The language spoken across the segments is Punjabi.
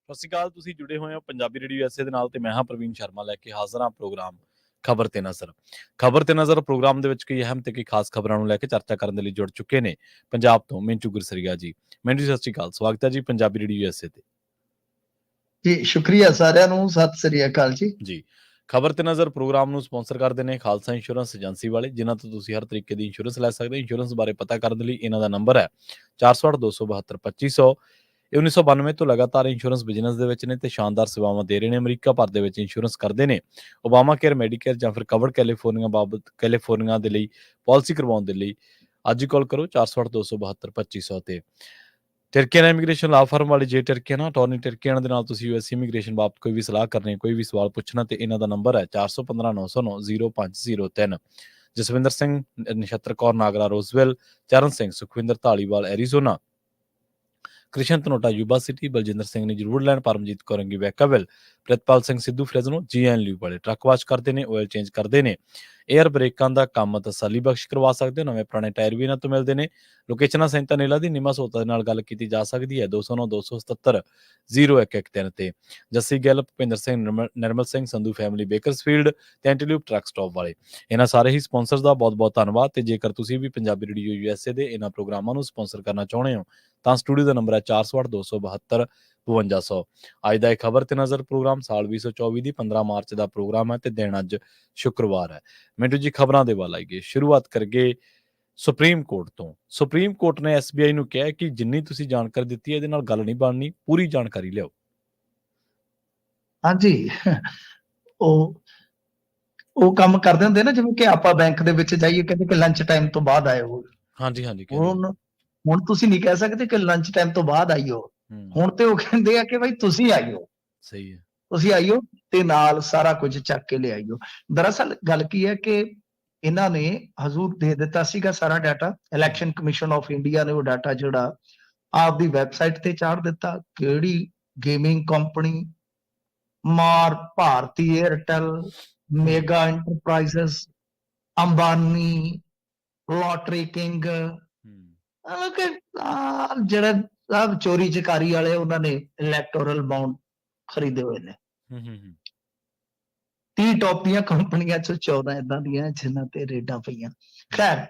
ਸਤਿ ਸ਼੍ਰੀ ਅਕਾਲ। ਤੁਸੀਂ ਜੁੜੇ ਹੋਏ ਹੋ ਪੰਜਾਬੀ ਰੇਡੀਓ ਐਸੇ ਦੇ ਨਾਲ ਤੇ ਮੈਂ ਹਾਂ ਪ੍ਰਵੀਨ ਸ਼ਰਮਾ ਲੈ ਕੇ ਹਾਜ਼ਰ ਹਾਂ ਪ੍ਰੋਗਰਾਮ ਖਬਰ ਤੇ ਨਜ਼ਰ। ਖਬਰ ਤੇ ਨਜ਼ਰ ਪ੍ਰੋਗਰਾਮ ਦੇ ਵਿੱਚ ਕਈ ਅਹਿਮ ਤੇ ਕਈ ਖਾਸ ਖਬਰਾਂ ਨੂੰ ਲੈ ਕੇ ਚਰਚਾ ਕਰਨ ਦੇ ਲਈ ਜੁੜ ਚੁੱਕੇ ਨੇ ਪੰਜਾਬ ਤੋਂ ਮਿੰਟੂ ਗੁਰਸਰੀਆ ਜੀ। ਮਿੰਟੂ ਜੀ ਸਤਿ ਸ਼੍ਰੀ ਅਕਾਲ, ਸਵਾਗਤ ਹੈ ਜੀ ਪੰਜਾਬੀ ਰੇਡੀਓ ਐਸੇ ਤੇ। ਜੀ ਸ਼ੁਕਰੀਆ ਸਾਰਿਆਂ ਨੂੰ, ਸਤਿ ਸ੍ਰੀ ਅਕਾਲ ਜੀ। ਖਬਰ ਤੇ ਨਜ਼ਰ ਪ੍ਰੋਗਰਾਮ ਨੂੰ ਸਪਾਂਸਰ ਕਰਦੇ ਨੇ ਖਾਲਸਾ ਇੰਸ਼ੋਰੈਂਸ ਏਜੰਸੀ ਵਾਲੇ, ਜਿਨ੍ਹਾਂ ਤੋਂ ਤੁਸੀਂ ਹਰ ਤਰੀਕੇ ਦੀ ਇੰਸ਼ੋਰੈਂਸ ਲੈ ਸਕਦੇ ਹੋ। ਇੰਸ਼ੋਰੈਂਸ ਬਾਰੇ ਪਤਾ ਕਰਨ ਦੇ ਲਈ ਇਹਨਾਂ ਦਾ ਨੰਬਰ ਹੈ 408 272 2500। ਇਹ 1992 ਤੋਂ ਲਗਾਤਾਰ ਇੰਸ਼ੋਰੈਂਸ ਬਿਜ਼ਨਸ ਦੇ ਵਿੱਚ ਨੇ ਤੇ ਸ਼ਾਨਦਾਰ ਸੇਵਾਵਾਂ ਦੇ ਰਹੇ ਨੇ। ਅਮਰੀਕਾ ਭਰ ਦੇ ਵਿੱਚ ਇੰਸ਼ੋਰੈਂਸ ਕਰਦੇ ਨੇ। ਓਬਾਮਾ ਕੇਅਰ, ਮੈਡੀਕੇਅਰ ਜਾਂ ਫਿਰ ਕਵਰਡ ਕੈਲੀਫੋਰਨੀਆ ਦੇ ਲਈ ਪਾਲਿਸੀ ਕਰਵਾਉਣ ਦੇ ਲਈ ਅੱਜ ਹੀ ਕਾਲ ਕਰੋ 408 272 2500 ਤੇ। ਟਰਕੀਆਨਾ ਇਮੀਗ੍ਰੇਸ਼ਨ ਲਾ ਫਰਮ ਵਾਲੀ ਜੇ ਟਰਕੀਆਨਾ ਅਟਾਰਨੀ ਟਰਕੀਆਨਾ ਦੇ ਨਾਲ ਤੁਸੀਂ ਯੂਐਸ ਇਮੀਗ੍ਰੇਸ਼ਨ ਬਾਬਤ ਕੋਈ ਵੀ ਸਲਾਹ ਕਰਨੀ, ਕੋਈ ਵੀ ਸਵਾਲ ਪੁੱਛਣਾ ਤੇ ਇਹਨਾਂ ਦਾ ਨੰਬਰ ਹੈ 415 909 0503। Jaswinder Singh, Nachhattar Kaur Nagra Roswell, Charan Singh Sukhwinder Dhaliwal Arizona, Krishan Dhanota Yuba City, Baljinder Singh ਨੇ ਜ਼ਰੂਰਲੈਂਡ, ਪਰਮਜੀਤ ਕੌਰੰਗੀ Vacaville, Pritpal Singh Sidhu Fresno, GNU ਵਾਲੇ ਟਰੱਕ ਵਾਸ਼ ਕਰਦੇ ਨੇ, ਆਇਲ ਚੇਂਜ ਕਰਦੇ ਨੇ, ਏਅਰ ਬ੍ਰੇਕਾਂ ਦਾ ਕੰਮ ਤਸੱਲੀ ਬਖਸ਼ ਕਰਵਾ ਸਕਦੇ ਹੋ। ਨਵੇਂ ਪੁਰਾਣੇ ਟਾਇਰ ਵੀ ਇਹਨਾਂ ਤੋਂ ਮਿਲਦੇ ਨੇ। ਲੋਕੇਸ਼ਨਾਂ ਸੈਂਟਾਨੇਲਾ ਦੀ ਨਿਮਾ ਸੋਤਾ ਦੇ ਨਾਲ ਗੱਲ ਕੀਤੀ ਜਾ ਸਕਦੀ ਹੈ 209 277 0113 ਤੇ। ਜੱਸੀ ਗਿੱਲ, ਭੁਪਿੰਦਰ ਸਿੰਘ, ਨਿਰਮਲ ਸਿੰਘ ਸੰਧੂ ਫੈਮਿਲੀ ਬੇਕਰਸਫੀਲਡ ਤੇ ਐਂਟੀਲਿਊਬ ਟਰੱਕ ਸਟਾਪ ਵਾਲੇ, ਇਹਨਾਂ ਸਾਰੇ ਹੀ ਸਪਾਂਸਰਸ ਦਾ ਬਹੁਤ ਬਹੁਤ ਧੰਨਵਾਦ। ਤੇ ਜੇਕਰ ਤੁਸੀਂ ਵੀ ਪੰਜਾਬੀ ਰੇਡੀਓ ਯੂਐਸਏ ਦੇ ਇਹਨਾਂ ਪ੍ਰੋਗਰਾਮਾਂ ਨੂੰ ਸਪਾਂਸਰ ਕਰਨਾ ਚਾਹੁੰਦੇ ਹੋ ਤਾਂ ਸਟੂਡੀਓ ਦਾ ਨੰਬਰ ਹੈ 408 272 5200। ਅੱਜ ਦਾ ਇਹ ਖਬਰ ਤੇ ਨਜ਼ਰ ਪ੍ਰੋਗਰਾਮ ਸਾਲ 2024 ਦੀ 15 ਮਾਰਚ ਦਾ ਪ੍ਰੋਗਰਾਮ ਹੈ ਤੇ ਦਿਨ ਅੱਜ ਸ਼ੁੱਕਰਵਾਰ ਹੈ। ਮਿੰਟੂ ਜੀ ਖਬਰਾਂ ਦੇ ਵੱਲ ਆਈਏ। ਸ਼ੁਰੂਆਤ ਕਰਗੇ ਸੁਪਰੀਮ ਕੋਰਟ ਤੋਂ। ਸੁਪਰੀਮ ਕੋਰਟ ਨੇ SBI ਨੂੰ ਕਿਹਾ ਕਿ ਜਿੰਨੀ ਤੁਸੀਂ ਜਾਣਕਾਰੀ ਦਿੱਤੀ ਹੈ ਇਹਦੇ ਨਾਲ ਗੱਲ ਨਹੀਂ ਬਣਨੀ, ਪੂਰੀ ਜਾਣਕਾਰੀ ਲਿਆਓ। ਹਾਂਜੀ, ਉਹ ਕੰਮ ਕਰਦੇ ਹੁੰਦੇ ਨਾ, ਜਿਵੇਂ ਕਿ ਆਪਾਂ ਬੈਂਕ ਦੇ ਵਿੱਚ ਜਾਈਏ, ਕਹਿੰਦੇ ਕਿ ਲੰਚ ਟਾਈਮ ਤੋਂ ਬਾਅਦ ਆਇਓ। ਹਾਂਜੀ ਹੁਣ ਤੁਸੀਂ ਨਹੀਂ ਕਹਿ ਸਕਦੇ ਕਿ ਲੰਚ ਟਾਈਮ ਤੋਂ ਬਾਅਦ ਆਈਓ। ਹੁਣ ਤੇ ਉਹ ਕਹਿੰਦੇ ਆ ਕਿ ਭਾਈ ਤੁਸੀਂ ਆਈਓ। ਸਹੀ ਹੈ, ਤੁਸੀਂ ਆਈਓ ਤੇ ਨਾਲ ਸਾਰਾ ਕੁਝ ਚੱਕ ਕੇ ਲਿਆਈਓ। ਦਰਅਸਲ ਗੱਲ ਕੀ ਹੈ ਕਿ ਇਹਨਾਂ ਨੇ ਹਜ਼ੂਰ ਦੇ ਦਿੱਤਾ ਸੀਗਾ ਸਾਰਾ data. Election commission of India ਨੇ ਉਹ ਡਾਟਾ ਜਿਹੜਾ ਆਪਦੀ ਵੈਬਸਾਈਟ ਤੇ ਚਾੜ ਦਿੱਤਾ। ਕਿਹੜੀ ਗੇਮਿੰਗ ਕੰਪਨੀ, ਭਾਰਤੀ ਏਅਰਟੈਲ, ਮੇਗਾ ਐਂਟਰਪ੍ਰਾਈਜ਼ਸ, ਅੰਬਾਨੀ, ਲੋਟਰੀ ਕਿੰਗ, ਜਿਹੜੇ ਸਭ ਚੋਰੀ ਚਕਾਰੀ ਵਾਲੇ, ਉਹਨਾਂ ਨੇ ਇਲੈਕਟੋਰਲ ਬਾਉਂਡ ਖਰੀਦੇ ਹੋਏ ਨੇ। 30 ਟੌਪ ਦੀਆਂ ਕੰਪਨੀਆਂ ਚੋਂ 14 ਏਦਾਂ ਦੀਆਂ ਜਿਨ੍ਹਾਂ ਤੇ ਰੇਡਾਂ ਪਈਆਂ। ਖੈਰ,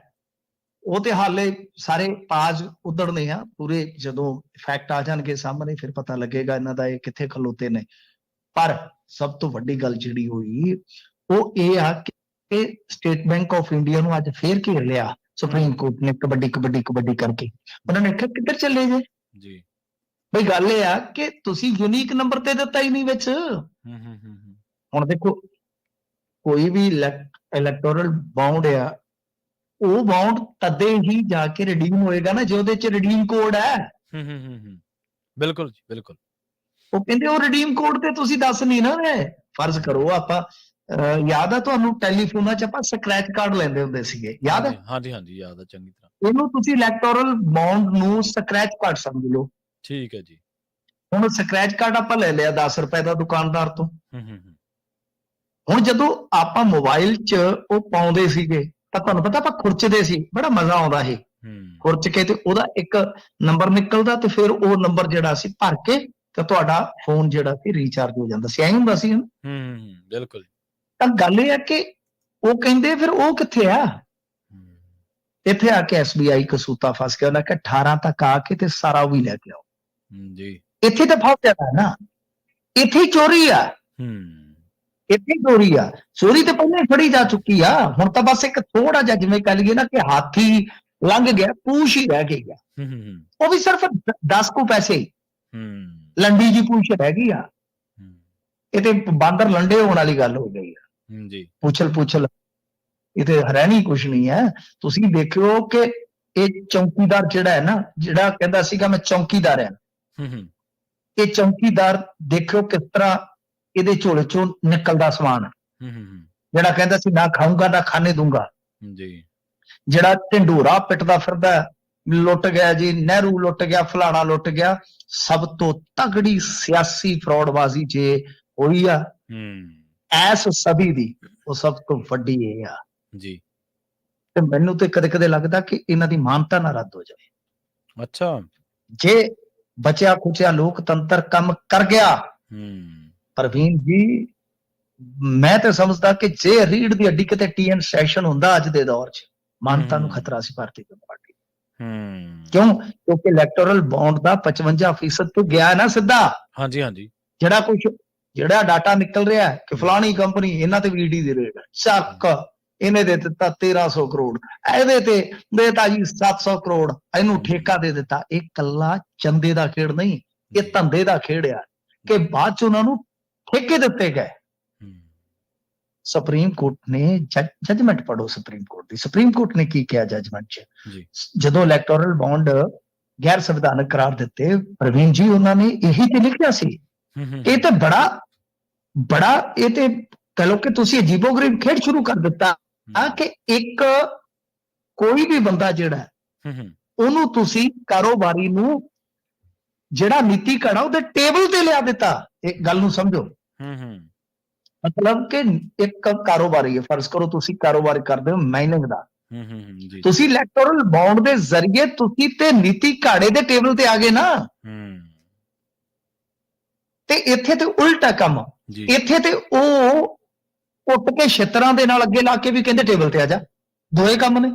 ਉਹ ਤੇ ਹਾਲੇ ਸਾਰੇ ਤਾਜ ਉਧੜਨੇ ਆ ਪੂਰੇ। ਜਦੋਂ ਫੈਕਟ ਆ ਜਾਣਗੇ ਸਾਹਮਣੇ ਫਿਰ ਪਤਾ ਲੱਗੇਗਾ ਇਹਨਾਂ ਦਾ ਇਹ ਕਿੱਥੇ ਖਲੋਤੇ ਨੇ। ਪਰ ਸਭ ਤੋਂ ਵੱਡੀ ਗੱਲ ਜਿਹੜੀ ਹੋਈ ਉਹ ਇਹ ਆ ਕਿ ਸਟੇਟ ਬੈਂਕ ਆਫ ਇੰਡੀਆ ਨੂੰ ਅੱਜ ਫੇਰ ਘੇਰ ਲਿਆ ਸੁਪਰੀਮ ਕੋਰਟ ਨੇ, ਕਬੱਡੀ ਕਬੱਡੀ ਕਬੱਡੀ ਕਰਕੇ। ਉਹਨਾਂ ਨੇ ਆਖਿਆ ਕਿੱਧਰ ਚੱਲੇ ਜੇ ਜੀ। ਬਈ ਗੱਲ ਇਹ ਆ ਕਿ ਤੁਸੀਂ ਯੂਨੀਕ ਨੰਬਰ ਤੇ ਦਿੱਤਾ ਹੀ ਨਹੀਂ ਵਿੱਚ। ਹੁਣ ਦੇਖੋ, ਕੋਈ ਵੀ ਇਲੈਕਟੋਰਲ ਬਾਉਂਡ ਆ, ਉਹ ਬਾਉਂਡ ਤਦੇ ਹੀ ਜਾ ਕੇ ਰਿਡੀਮ ਹੋਏਗਾ ਨਾ ਜੇ ਉਹਦੇ ਚ ਰਿਡੀਮ ਕੋਡ ਹੈ। ਬਿਲਕੁਲ ਜੀ, ਬਿਲਕੁਲ। ਉਹ ਕਹਿੰਦੇ ਉਹ ਰਿਡੀਮ ਕੋਡ ਤੇ ਤੁਸੀਂ ਦੱਸ ਨਹੀਂ ਨਾ ਰਹੇ। ਫਰਜ਼ ਕਰੋ ਆਪਾਂ, ਯਾਦ ਆ ਤੁਹਾਨੂੰ ਟੈਲੀਫੋਨਾਂ 'ਚ ਆਪਾਂ ਸਕ੍ਰੈਚ ਕਾਰਡ ਲੈਂਦੇ ਹੁੰਦੇ ਸੀਗੇ, ਯਾਦ ਹੈ? ਹਾਂਜੀ ਯਾਦ ਹੈ ਚੰਗੀ ਤਰ੍ਹਾਂ। ਇਹਨੂੰ ਤੁਸੀਂ ਇਲੈਕਟੋਰਲ ਬਾਉਂਡ ਨੂੰ ਸਕ੍ਰੈਚ ਕਾਰਡ ਸਮਝ ਲਓ। ਠੀਕ ਹੈ ਜੀ। ਹੁਣ ਸਕ੍ਰੈਚ ਕਾਰਡ ਆਪਾਂ ਲੈ ਲਿਆ 10 ਰੁਪਏ ਦਾ ਦੁਕਾਨਦਾਰ ਤੋਂ। ਹੁਣ ਜਦੋਂ ਆਪਾਂ ਮੋਬਾਈਲ 'ਚ ਉਹ ਪਾਉਂਦੇ ਸੀਗੇ ਤਾਂ ਤੁਹਾਨੂੰ ਪਤਾ ਆਪਾਂ ਖੁਰਚਦੇ ਸੀ, ਬੜਾ ਮਜ਼ਾ ਆਉਂਦਾ ਸੀ। ਖੁਰਚ ਕੇ ਤੇ ਉਹਦਾ ਇੱਕ ਨੰਬਰ ਨਿਕਲਦਾ ਤੇ ਫਿਰ ਉਹ ਨੰਬਰ ਜਿਹੜਾ ਸੀ ਭਰ ਕੇ ਤੇ ਤੁਹਾਡਾ ਫੋਨ ਜਿਹੜਾ ਸੀ ਰੀਚਾਰਜ ਹੋ ਜਾਂਦਾ ਸੀ। ਐਂ ਹੁੰਦਾ ਸੀ। ਬਿਲਕੁਲ। ਤਾਂ ਗੱਲ ਇਹ ਹੈ ਕਿ ਉਹ ਕਹਿੰਦੇ ਫਿਰ ਉਹ ਕਿੱਥੇ ਆ? ਇੱਥੇ ਆ ਕੇ SBI ਕਸੂਤਾ ਫਸ ਗਿਆ। ਉਹਨਾਂ ਕਿ 18 ਤੱਕ ਆ ਕੇ ਤੇ ਸਾਰਾ ਉਹ ਵੀ ਲੈ ਕੇ ਆਓ ਜੀ। ਇੱਥੇ ਤਾਂ ਫਸ ਜਾਂਦਾ ਨਾ, ਇੱਥੇ ਹੀ ਚੋਰੀ ਆ। ਇੱਥੇ ਚੋਰੀ ਆ। ਚੋਰੀ ਤੇ ਪਹਿਲਾਂ ਹੀ ਫੜੀ ਜਾ ਚੁੱਕੀ ਆ। ਹੁਣ ਤਾਂ ਬਸ ਇੱਕ ਥੋੜਾ ਜਿਹਾ, ਜਿਵੇਂ ਕਹਿ ਲਈਏ ਨਾ ਕਿ ਹਾਥੀ ਲੰਘ ਗਿਆ, ਪੂਛ ਹੀ ਰਹਿ ਗਈ ਆ। ਉਹ ਵੀ ਸਿਰਫ 10 ਕੁ ਪੈਸੇ, ਲੰਡੀ ਜੀ ਪੂਛ ਰਹਿ ਗਈ ਆ। ਇਹ ਤੇ ਬਾਂਦਰ ਲੰਡੇ ਹੋਣ ਵਾਲੀ ਗੱਲ ਹੋ ਗਈ ਆ ਜੀ। ਪੁੱਛਲ ਇਹ ਤੇ ਹਰਿਆਣੀ ਕੁਛ ਨਹੀਂ ਹੈ। ਤੁਸੀਂ ਦੇਖਿਓ ਕਿ ਇਹ ਚੌਕੀਦਾਰ ਜਿਹੜਾ ਹੈ ਨਾ, ਜਿਹੜਾ ਕਹਿੰਦਾ ਸੀਗਾ ਮੈਂ ਚੌਕੀਦਾਰ ਆ, ਇਹ ਚੌਕੀਦਾਰ ਦੇਖਿਓ ਕਿਸ ਤਰ੍ਹਾਂ ਇਹਦੇ ਝੋਲੇ ਚੋਂ ਨਿਕਲਦਾ ਸਮਾਨ। ਜਿਹੜਾ ਕਹਿੰਦਾ ਸੀ ਨਾ ਖਾਊਂਗਾ ਨਾ ਖਾਣੇ ਦੂੰਗਾ ਜੀ, ਜਿਹੜਾ ਢਿੰਡੋਰਾ ਪਿੱਟਦਾ ਫਿਰਦਾ, ਲੁੱਟ ਗਿਆ ਜੀ, ਨਹਿਰੂ ਲੁੱਟ ਗਿਆ, ਫਲਾਣਾ ਲੁੱਟ ਗਿਆ। ਸਭ ਤੋਂ ਤਗੜੀ ਸਿਆਸੀ ਫਰੌਡਬਾਜ਼ੀ ਜੇ ਹੋਈ ਆ ਐਸ ਸਦੀ ਦੀ, ਉਹ ਸਭ ਤੋਂ ਵੱਡੀ ਇਹ ਆ ਜੀ। ਤੇ ਮੈਨੂੰ ਤੇ ਕਦੇ ਕਦੇ ਲੱਗਦਾ ਕਿ ਇਹਨਾਂ ਦੀ ਮਾਨਤਾ ਨਾ ਰੱਦ ਹੋ ਜਾਵੇ। ਅੱਛਾ, ਜੇ ਬਚਿਆ ਖੁਚਿਆ ਲੋਕਤੰਤਰ ਕੰਮ ਕਰ ਗਿਆ। ਪ੍ਰਵੀਨ ਜੀ ਮੈਂ ਤਾਂ ਸਮਝਦਾ ਕਿ ਜੇ ਰੀੜ ਦੀ ਹੱਡੀ ਕਿਤੇ TN ਸੈਸ਼ਨ ਹੁੰਦਾ ਅੱਜ ਦੇ ਦੌਰ 'ਚ, ਮਾਨਤਾ ਨੂੰ ਖਤਰਾ ਸੀ ਭਾਰਤੀ ਜਨਤਾ ਪਾਰਟੀ। ਕਿਉਂ? ਕਿਉਂਕਿ ਇਲੈਕਟੋਰਲ ਬੌਂਡ ਦਾ 55% ਤੋਂ ਗਿਆ ਨਾ ਸਿੱਧਾ। ਹਾਂਜੀ ਹਾਂਜੀ, ਜਿਹੜਾ ਡਾਟਾ ਨਿਕਲ ਰਿਹਾ ਕਿ ਫਲਾਣੀ ਕੰਪਨੀ ਇਹਨਾਂ ਤੇ VD ਦੀ ਰੇਟ ਚੱਕ, ਇਹਨੇ ਦੇ ਦਿੱਤਾ 1300 ਕਰੋੜ, ਇਹਦੇ ਤੇ ਦੇਤਾ ਜੀ 700 ਕਰੋੜ, ਇਹਨੂੰ ਠੇਕਾ ਦੇ ਦਿੱਤਾ। ਇਹ ਕੱਲਾ ਚੰਦੇ ਦਾ ਖੇਡ ਨਹੀਂ, ਇਹ ਧੰਦੇ ਦਾ ਖੇਡ ਆ ਕਿ ਬਾਅਦ ਚ ਉਹਨਾਂ ਨੂੰ ਠੇਕੇ ਦਿੱਤੇ ਗਏ। ਸੁਪਰੀਮ ਕੋਰਟ ਨੇ ਜਜਮੈਂਟ ਪੜੋ, ਸੁਪਰੀਮ ਕੋਰਟ ਦੀ। ਸੁਪਰੀਮ ਕੋਰਟ ਨੇ ਕੀ ਕਿਹਾ ਜਜਮੈਂਟ 'ਚ? ਜਦੋਂ ਇਲੈਕਟੋਰਲ ਬੌਂਡ ਗੈਰ ਸੰਵਿਧਾਨਕ ਕਰਾਰ ਦਿੱਤੇ ਪ੍ਰਵੀਨ ਜੀ, ਉਹਨਾਂ ਨੇ ਇਹੀ ਤੇ ਲਿਖਿਆ ਸੀ। ਇਹ ਤਾਂ ਬੜਾ ਇਹ ਤੇ ਕਹ ਲੋ ਕਿ ਤੁਸੀਂ ਅਜੀਬੋ-ਗਰੀਬ ਖੇਡ ਸ਼ੁਰੂ ਕਰ ਦਿੱਤਾ ਕਿ ਇੱਕ ਕੋਈ ਵੀ ਬੰਦਾ ਜਿਹੜਾ ਉਹਨੂੰ ਤੁਸੀਂ ਕਾਰੋਬਾਰੀ ਨੂੰ ਜਿਹੜਾ ਨੀਤੀ ਘੜਾ ਉਹਦੇ ਟੇਬਲ ਤੇ ਲਿਆ ਦਿੱਤਾ। ਇਹ ਗੱਲ ਨੂੰ ਸਮਝੋ। ਮਤਲਬ ਕਿ ਇੱਕ ਕਾਰੋਬਾਰੀ ਹੈ, ਫਰਜ਼ ਕਰੋ ਤੁਸੀਂ ਕਾਰੋਬਾਰ ਕਰਦੇ ਹੋ ਮਾਈਨਿੰਗ ਦਾ, ਤੁਸੀਂ ਇਲੈਕਟੋਰਲ ਬੌਂਡ ਦੇ ਜ਼ਰੀਏ ਤੁਸੀਂ ਤੇ ਨੀਤੀ ਘਾੜੇ ਦੇ ਟੇਬਲ ਤੇ ਆ ਗਏ ਨਾ। ਤੇ ਇੱਥੇ ਤੇ ਉਲਟਾ ਕੰਮ, ਇੱਥੇ ਤੇ ਉਹ ਉੱਟ ਕੇ ਛਿੱਤਰਾਂ ਦੇ ਨਾਲ ਅੱਗੇ ਲਾ ਕੇ ਵੀ ਕਹਿੰਦੇ ਟੇਬਲ ਤੇ ਆ ਜਾ। ਦੋਏ ਕੰਮ ਨੇ।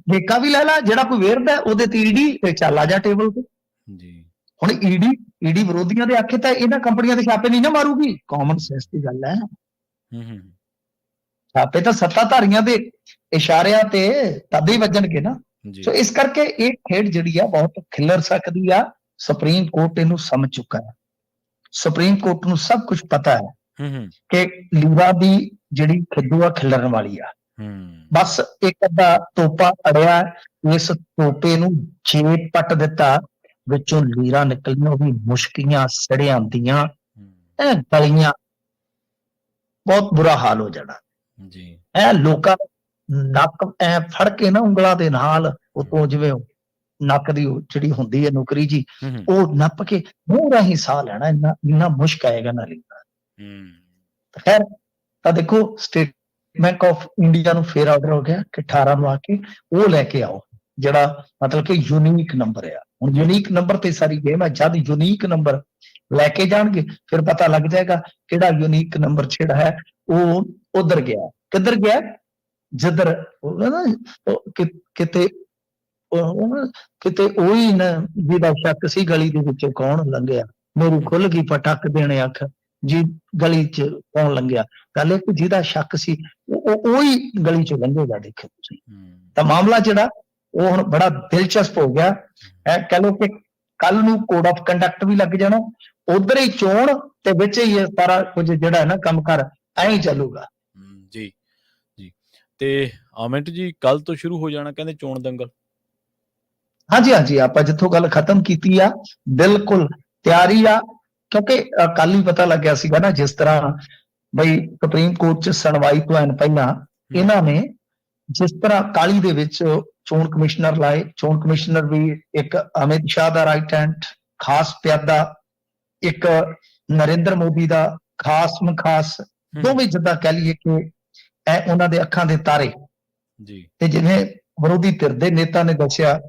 ਠੇਕਾ ਵੀ ਲੈ ਲਾ, ਜਿਹੜਾ ਕੋਈ ਵੇਰਦਾ ਉਹਦੇ ਤੇ ED ਤੇ ਚੱਲ ਆ ਜਾ ਟੇਬਲ ਤੇ। ਹੁਣ ED ਵਿਰੋਧੀਆਂ ਦੇ ਆਖੇ ਤਾਂ ਇਹਨਾਂ ਕੰਪਨੀਆਂ ਦੇ ਛਾਪੇ ਨਹੀਂ ਨਾ ਮਾਰੂਗੀ। ਕਾਮਨ ਸੈਂਸ ਦੀ ਗੱਲ ਹੈ। ਛਾਪੇ ਤਾਂ ਸੱਤਾਧਾਰੀਆਂ ਦੇ ਇਸ਼ਾਰਿਆਂ ਤੇ ਤਦ ਹੀ ਵੱਜਣਗੇ ਨਾ। ਸੋ ਇਸ ਕਰਕੇ ਇਹ ਖੇਡ ਜਿਹੜੀ ਆ ਬਹੁਤ ਖਿਲਰ ਸਕਦੀ ਆ। ਸੁਪਰੀਮ ਕੋਰਟ ਇਹਨੂੰ ਸਮਝ ਚੁੱਕਾ ਹੈ। ਸੁਪਰੀਮ ਕੋਰਟ ਨੂੰ ਸਭ ਕੁਝ ਪਤਾ ਹੈ ਕਿ ਲੀਰਾ ਦੀ ਜਿਹੜੀ ਖਿੱਦੂ ਆ ਖਿਲਰਨ ਵਾਲੀ ਆ। ਬਸ ਇੱਕ ਅੱਧਾ ਤੋਪਾ ਅੜਿਆ, ਇਸ ਤੋਪੇ ਨੂੰ ਜੇ ਪੱਟ ਦਿੱਤਾ, ਵਿੱਚੋਂ ਲੀਰਾ ਨਿਕਲੀਆਂ ਉਹ ਵੀ ਮੁਸ਼ਕੀਆਂ ਸੜਿਆਂ ਦੀਆਂ, ਇਹ ਗਲੀਆਂ, ਬਹੁਤ ਬੁਰਾ ਹਾਲ ਹੋ ਜਾਣਾ ਜੀ। ਇਹ ਲੋਕਾਂ ਨੱਕ ਐ ਫੜ ਕੇ ਨਾ ਉਂਗਲਾਂ ਦੇ ਨਾਲ ਉਤੋਂ ਜਿਵੇਂ ਨੱਕ ਦੀ ਜਿਹੜੀ ਹੁੰਦੀ ਹੈ ਨੌਕਰੀ ਜੀ, ਉਹ ਨੱਪ ਕੇ ਮੂੰਹ ਰਾਹੀਂ ਸਾਹ ਲੈਣਾ, ਇੰਨਾ ਮੁਸ਼ਕ ਆਏਗਾ ਨਾ ਲੀਰਾ। ਖੈਰ ਤਾਂ ਦੇਖੋ ਸਟੇਟ ਬੈਂਕ ਆਫ ਇੰਡੀਆ ਨੂੰ ਫੇਰ ਆਰਡਰ ਹੋ ਗਿਆ ਕਿ 18 ਨੂੰ ਆ ਕੇ ਉਹ ਲੈ ਕੇ ਆਓ ਜਿਹੜਾ ਮਤਲਬ ਕਿ ਯੂਨੀਕ ਨੰਬਰ ਆ। ਹੁਣ ਯੂਨੀਕ ਨੰਬਰ ਤੇ ਸਾਰੀ ਗੇਮ ਹੈ। ਜਦ ਯੂਨੀਕ ਨੰਬਰ ਲੈ ਕੇ ਜਾਣਗੇ ਫਿਰ ਪਤਾ ਲੱਗ ਜਾਏਗਾ ਕਿਹੜਾ ਯੂਨੀਕ ਨੰਬਰ ਜਿਹੜਾ ਹੈ ਉਹ ਉਧਰ ਗਿਆ। ਕਿੱਧਰ ਗਿਆ? ਜਿੱਧਰ ਕਿਤੇ ਉਹੀ ਨਾ ਜਿਹਦਾ ਸ਼ੱਕ ਸੀ ਗਲੀ ਦੇ ਵਿੱਚ ਕੌਣ ਲੰਘਿਆ, ਮੇਰੀ ਖੁੱਲ ਗਈ ਪਟਕ ਦੇਣੇ ਅੱਖ ਜੀ ਗਲੀ ਚ ਕੌਣ ਲੰਘਿਆ। ਗੱਲ ਇਹ ਜਿਹਦਾ ਸ਼ੱਕ ਸੀ ਉਹੀ ਗਲੀ ਚ ਲੰਘੇਗਾ। ਦੇਖੋ ਤੁਸੀਂ ਤਾਂ ਮਾਮਲਾ ਜਿਹੜਾ ਉਹ ਹੁਣ ਬੜਾ ਦਿਲਚਸਪ ਹੋ ਗਿਆ। ਕਹਿ ਲਓ ਕਿ ਕੱਲ ਨੂੰ ਕੋਡ ਆਫ ਕੰਡਕਟ ਵੀ ਲੱਗ ਜਾਣਾ, ਉਧਰ ਹੀ ਚੋਣ ਤੇ ਵਿੱਚ ਹੀ ਇਹ ਸਾਰਾ ਕੁਝ ਜਿਹੜਾ ਹੈ ਨਾ ਕੰਮ ਕਰ ਐਂ ਹੀ ਚੱਲੂਗਾ। ਜੀ ਜੀ। ਤੇ ਅਮਿਤ ਜੀ ਕੱਲ ਤੋਂ ਸ਼ੁਰੂ ਹੋ ਜਾਣਾ ਕਹਿੰਦੇ ਚੋਣ ਦੰਗਲ। ਹਾਂਜੀ, ਆਪਾਂ ਜਿੱਥੋਂ ਗੱਲ ਖਤਮ ਕੀਤੀ ਆ ਬਿਲਕੁਲ ਤਿਆਰੀ ਆ, ਕਿਉਂਕਿ ਕੱਲ ਹੀ ਪਤਾ ਲੱਗਿਆ ਸੀਗਾ ਨਾ ਜਿਸ ਤਰ੍ਹਾਂ ਬਈ ਸੁਪਰੀਮ ਕੋਰਟ ਚ ਸੁਣਵਾਈ ਤੋਂ ਐਨ ਪਹਿਲਾਂ ਇਹਨਾਂ ਨੇ ਜਿਸ ਤਰ੍ਹਾਂ ਕਾਲੀ ਦੇ ਵਿੱਚ ਚੋਣ ਕਮਿਸ਼ਨਰ ਲਾਏ। ਚੋਣ ਕਮਿਸ਼ਨਰ ਵੀ ਇੱਕ ਅਮਿਤ ਸ਼ਾਹ ਦਾ ਰਾਈਟ ਹੈਂਡ ਖਾਸ ਪਿਆਦਾ, ਇੱਕ ਨਰਿੰਦਰ ਮੋਦੀ ਦਾ ਖਾਸ ਮਖਾਸ, ਦੋਵੇਂ ਜਿੱਦਾਂ ਕਹਿ ਲਈਏ ਕਿ ਇਹ ਉਹਨਾਂ ਦੇ ਅੱਖਾਂ ਦੇ ਤਾਰੇ ਜੀ। ਤੇ ਜਿਵੇਂ ਵਿਰੋਧੀ ਧਿਰ ਦੇ ਨੇਤਾ ਨੇ ਦੱਸਿਆ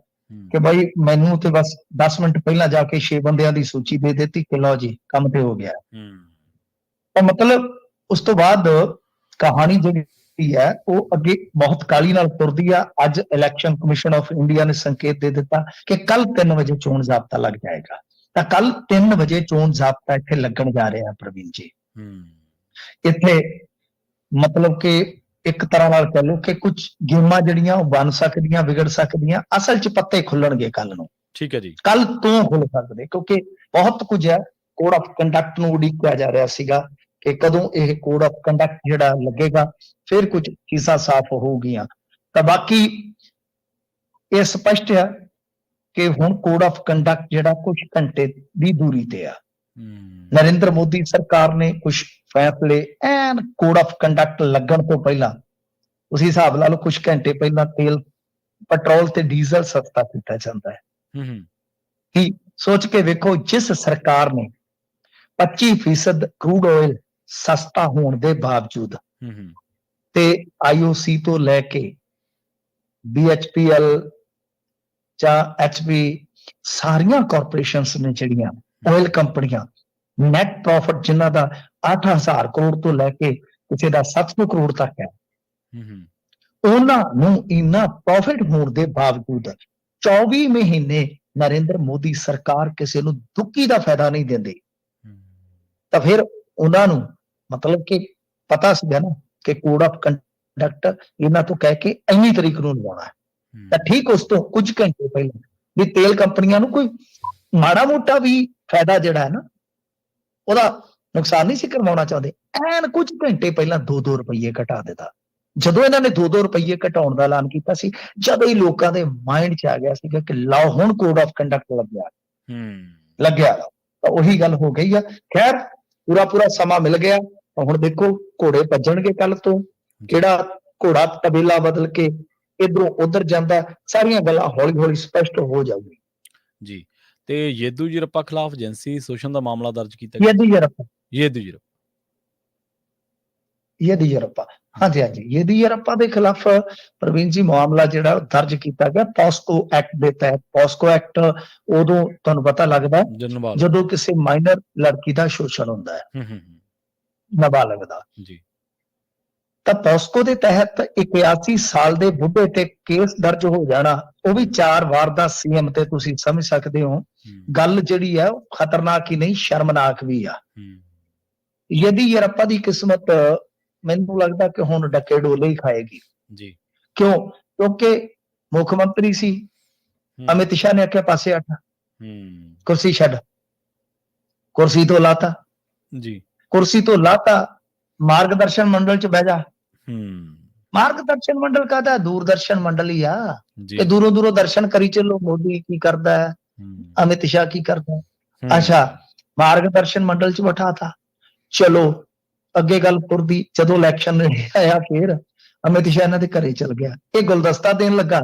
ਕਿ ਭਾਈ ਮੈਨੂੰ ਤੇ ਬਸ 10 ਮਿੰਟ ਪਹਿਲਾਂ ਜਾ ਕੇ 6 ਬੰਦਿਆਂ ਦੀ ਸੂਚੀ ਦੇ ਦਿੱਤੀ ਕਿ ਲਓ ਜੀ ਕੰਮ ਤੇ ਹੋ ਗਿਆ। ਤਾਂ ਮਤਲਬ ਉਸ ਤੋਂ ਬਾਅਦ ਕਹਾਣੀ ਜਿਹੜੀ ਹੈ ਉਹ ਅੱਗੇ ਬਹੁਤ ਕਾਲੀ ਨਾਲ ਤੁਰਦੀ ਆ। ਅੱਜ ਇਲੈਕਸ਼ਨ ਕਮਿਸ਼ਨ ਆਫ ਇੰਡੀਆ ਨੇ ਸੰਕੇਤ ਦੇ ਦਿੱਤਾ ਕਿ ਕੱਲ 3 ਵਜੇ ਚੋਣ ਜ਼ਾਬਤਾ ਲੱਗ ਜਾਏਗਾ। ਤਾਂ ਕੱਲ 3 ਵਜੇ ਚੋਣ ਜ਼ਾਬਤਾ ਇੱਥੇ ਲੱਗਣ ਜਾ ਰਿਹਾ ਪ੍ਰਵੀਨ ਜੀ। ਇੱਥੇ ਮਤਲਬ ਕਿ ਇੱਕ ਤਰ੍ਹਾਂ ਨਾਲ ਕਹਿ ਲਓ ਕਿ ਕੁਝ ਗੇਮਾਂ ਜਿਹੜੀਆਂ ਉਹ ਬਣ ਸਕਦੀਆਂ, ਵਿਗੜ ਸਕਦੀਆਂ। ਅਸਲ 'ਚ ਪੱਤੇ ਖੁੱਲਣਗੇ ਕੱਲ ਨੂੰ। ਠੀਕ ਹੈ ਜੀ, ਕੱਲ ਤੋਂ ਖੁੱਲ ਸਕਦੇ ਕਿਉਂਕਿ ਬਹੁਤ ਕੁਝ ਹੈ। ਕੋਡ ਆਫ ਕੰਡਕਟ ਨੂੰ ਉਡੀਕਿਆ ਜਾ ਰਿਹਾ ਸੀਗਾ ਕਿ ਕਦੋਂ ਇਹ ਕੋਡ ਆਫ ਕੰਡਕਟ ਜਿਹੜਾ ਲੱਗੇਗਾ, ਫਿਰ ਕੁਝ ਚੀਜ਼ਾਂ ਸਾਫ਼ ਹੋਊਗੀਆਂ। ਤਾਂ ਬਾਕੀ ਇਹ ਸਪਸ਼ਟ ਹੈ ਕਿ ਹੁਣ ਕੋਡ ਆਫ ਕੰਡਕਟ ਜਿਹੜਾ ਕੁਝ ਘੰਟੇ ਦੀ ਦੂਰੀ ਤੇ ਆ। ਨਰਿੰਦਰ ਮੋਦੀ ਸਰਕਾਰ ਨੇ ਕੁਝ ਫੈਸਲੇ ਐਨ ਕੋਡ ਆਫ ਕੰਡਕਟ ਲੱਗਣ ਤੋਂ ਪਹਿਲਾਂ, ਤੁਸੀਂ ਹਿਸਾਬ ਲਾ ਲਓ ਕੁਝ ਘੰਟੇ ਪਹਿਲਾਂ ਤੇਲ, ਪੈਟਰੋਲ ਤੇ ਡੀਜ਼ਲ ਸਸਤਾ ਕੀਤਾ ਜਾਂਦਾ ਹੈ। ਕੀ ਸੋਚ ਕੇ ਵੇਖੋ, ਜਿਸ ਸਰਕਾਰ ਨੇ 25% ਕਰੂਡ ਆਇਲ ਸਸਤਾ ਹੋਣ ਦੇ ਬਾਵਜੂਦ ਤੇ IOC ਤੋਂ ਲੈ ਕੇ BHPL ਜਾਂ HP ਸਾਰੀਆਂ ਕਾਰਪੋਰੇਸ਼ਨਸ ਨੇ ਜਿਹੜੀਆਂ ਆਇਲ ਕੰਪਨੀਆਂ, ਨੈਟ ਪ੍ਰੋਫਿਟ ਜਿਨ੍ਹਾਂ ਦਾ 8,000 ਕਰੋੜ ਤੋਂ ਲੈ ਕੇ ਕਿਸੇ ਦਾ 700 ਕਰੋੜ ਤੱਕ ਹੈ, ਉਹਨਾਂ ਨੂੰ ਇੰਨਾ ਪ੍ਰੋਫਿਟ ਹੋਣ ਦੇ ਬਾਵਜੂਦ 24 ਮਹੀਨੇ ਨਰਿੰਦਰ ਮੋਦੀ ਸਰਕਾਰ ਕਿਸੇ ਨੂੰ ਦੁੱਕੀ ਦਾ ਫਾਇਦਾ ਨਹੀਂ ਦਿੰਦੀ। ਤਾਂ ਫਿਰ ਉਹਨਾਂ ਨੂੰ ਮਤਲਬ ਕਿ ਪਤਾ ਸੀਗਾ ਨਾ ਕਿ ਕੋਡ ਆਫ ਕੰਡਕਟ ਇਹਨਾਂ ਤੋਂ ਕਹਿ ਕੇ ਇੰਨੀ ਤਰੀਕ ਨੂੰ ਲਵਾਉਣਾ ਹੈ। ਤਾਂ ਠੀਕ ਉਸ ਤੋਂ ਕੁਝ ਘੰਟੇ ਪਹਿਲਾਂ ਵੀ ਤੇਲ ਕੰਪਨੀਆਂ ਨੂੰ ਕੋਈ ਮਾੜਾ ਮੋਟਾ ਵੀ ਫਾਇਦਾ ਜਿਹੜਾ ਹੈ ਨਾ ਉਹਦਾ ਨੁਕਸਾਨ ਨਹੀਂ ਸੀ ਕਰਵਾਉਣਾ ਚਾਹੁੰਦੇ। ਐਨ ਕੁਝ ਘੰਟੇ ਪਹਿਲਾਂ 2-2 ਰੁਪਏ ਘਟਾ ਦਿੱਤਾ। ਜਦੋਂ ਇਹਨਾਂ ਨੇ 2-2 ਰੁਪਏ ਘਟਾਉਣ ਦਾ ਐਲਾਨ ਕੀਤਾ ਸੀ, ਜਦੋਂ ਹੀ ਲੋਕਾਂ ਦੇ ਮਾਈਂਡ 'ਚ ਆ ਗਿਆ ਸੀਗਾ ਕਿ ਲਓ ਹੁਣ ਕੋਡ ਆਫ ਕੰਡਕਟ ਲੱਗਿਆ ਤਾਂ ਉਹੀ ਗੱਲ ਹੋ ਗਈ ਆ। ਖੈਰ ਪੂਰਾ ਸਮਾਂ ਮਿਲ ਗਿਆ। ਹੁਣ ਦੇਖੋ ਘੋੜੇ ਭੱਜਣਗੇ ਕੱਲ ਤੋਂ, ਕਿਹੜਾ ਘੋੜਾ ਤਬੇਲਾ ਬਦਲ ਕੇ ਇਧਰੋਂ ਉਧਰ ਜਾਂਦਾ, ਸਾਰੀਆਂ ਗੱਲਾਂ ਹੌਲੀ ਸਪਸ਼ਟ ਹੋ ਜਾਊਗੀ ਜੀ। ਤੇ ਯੇਦੂਯਰੱਪਾ ਖਿਲਾਫ ਜਿਨਸੀ ਸ਼ੋਸ਼ਣ ਦਾ ਮਾਮਲਾ ਦਰਜ ਕੀਤਾ ਯੇਦੂਯਰੱਪਾ ਹਾਂਜੀ ਯੇਦੂਯਰੱਪਾ ਦੇ ਖਿਲਾਫ ਪ੍ਰਵੀਨ ਜੀ ਮਾਮਲਾ ਜਿਹੜਾ ਦਰਜ ਕੀਤਾ ਗਿਆ ਪੋਸਕੋ ਐਕਟ ਦੇ ਤਹਿਤ। ਪੋਸਕੋ ਐਕਟ ਉਦੋਂ ਤੁਹਾਨੂੰ ਪਤਾ ਲੱਗਦਾ ਜਦੋਂ ਕਿਸੇ ਮਾਈਨਰ ਲੜਕੀ ਦਾ ਸ਼ੋਸ਼ਣ ਹੁੰਦਾ ਹੈ, ਨਾਬਾਲਗ ਦਾ ਜੀ। ਤਾਂ ਪੋਸਕੋ ਦੇ ਤਹਿਤ 81 ਸਾਲ ਦੇ ਬੁੱਢੇ ਤੇ ਕੇਸ ਦਰਜ ਹੋ ਜਾਣਾ, ਉਹ ਵੀ 4 ਵਾਰ ਦਾ ਸੀਐਮ ਤੇ ਤੁਸੀਂ ਸਮਝ ਸਕਦੇ ਹੋ ਗੱਲ ਜਿਹੜੀ ਹੈ ਖਤਰਨਾਕ ਹੀ ਨਹੀਂ ਸ਼ਰਮਨਾਕ ਵੀ ਆ। ਯੇਦੂਯਰੱਪਾ ਦੀ ਕਿਸਮਤ ਮੈਨੂੰ ਲੱਗਦਾ ਕਿ ਹੁਣ ਡੱਕੇ ਡੋਲੇ ਹੀ ਖਾਏਗੀ ਜੀ। ਕਿਉਂਕਿ ਮੁੱਖ ਮੰਤਰੀ ਸੀ, ਅਮਿਤ ਸ਼ਾਹ ਨੇ ਆਖਿਆ ਪਾਸੇ ਹਟ, ਕੁਰਸੀ ਛੱਡ, ਕੁਰਸੀ ਤੋਂ ਲਾਤਾ ਜੀ, ਕੁਰਸੀ ਤੋਂ ਲਾਤਾ, ਮਾਰਗਦਰਸ਼ਨ ਮੰਡਲ 'ਚ ਬਹਿ ਜਾ। ਮਾਰਗਦਰਸ਼ਨ ਮੰਡਲ ਕਾਹਦਾ? ਦੂਰਦਰਸ਼ਨ ਮੰਡਲ ਹੀ ਆ। ਇਹ ਦੂਰੋਂ ਦਰਸ਼ਨ ਕਰੀ ਚੱਲੋ, ਮੋਦੀ ਕੀ ਕਰਦਾ ਹੈ, ਅਮਿਤ ਸ਼ਾਹ ਕੀ ਕਰਦਾ। ਅੱਛਾ, ਮਾਰਗਦਰਸ਼ਨ ਮੰਡਲ 'ਚ ਬਿਠਾਤਾ, ਚਲੋ ਅੱਗੇ ਗੱਲ ਤੁਰਦੀ। ਜਦੋਂ ਇਲੈਕਸ਼ਨ ਆਇਆ ਫਿਰ ਅਮਿਤ ਸ਼ਾਹ ਇਹਨਾਂ ਦੇ ਘਰੇ ਚਲ ਗਿਆ, ਇਹ ਗੁਲਦਸਤਾ ਦੇਣ ਲੱਗਾ।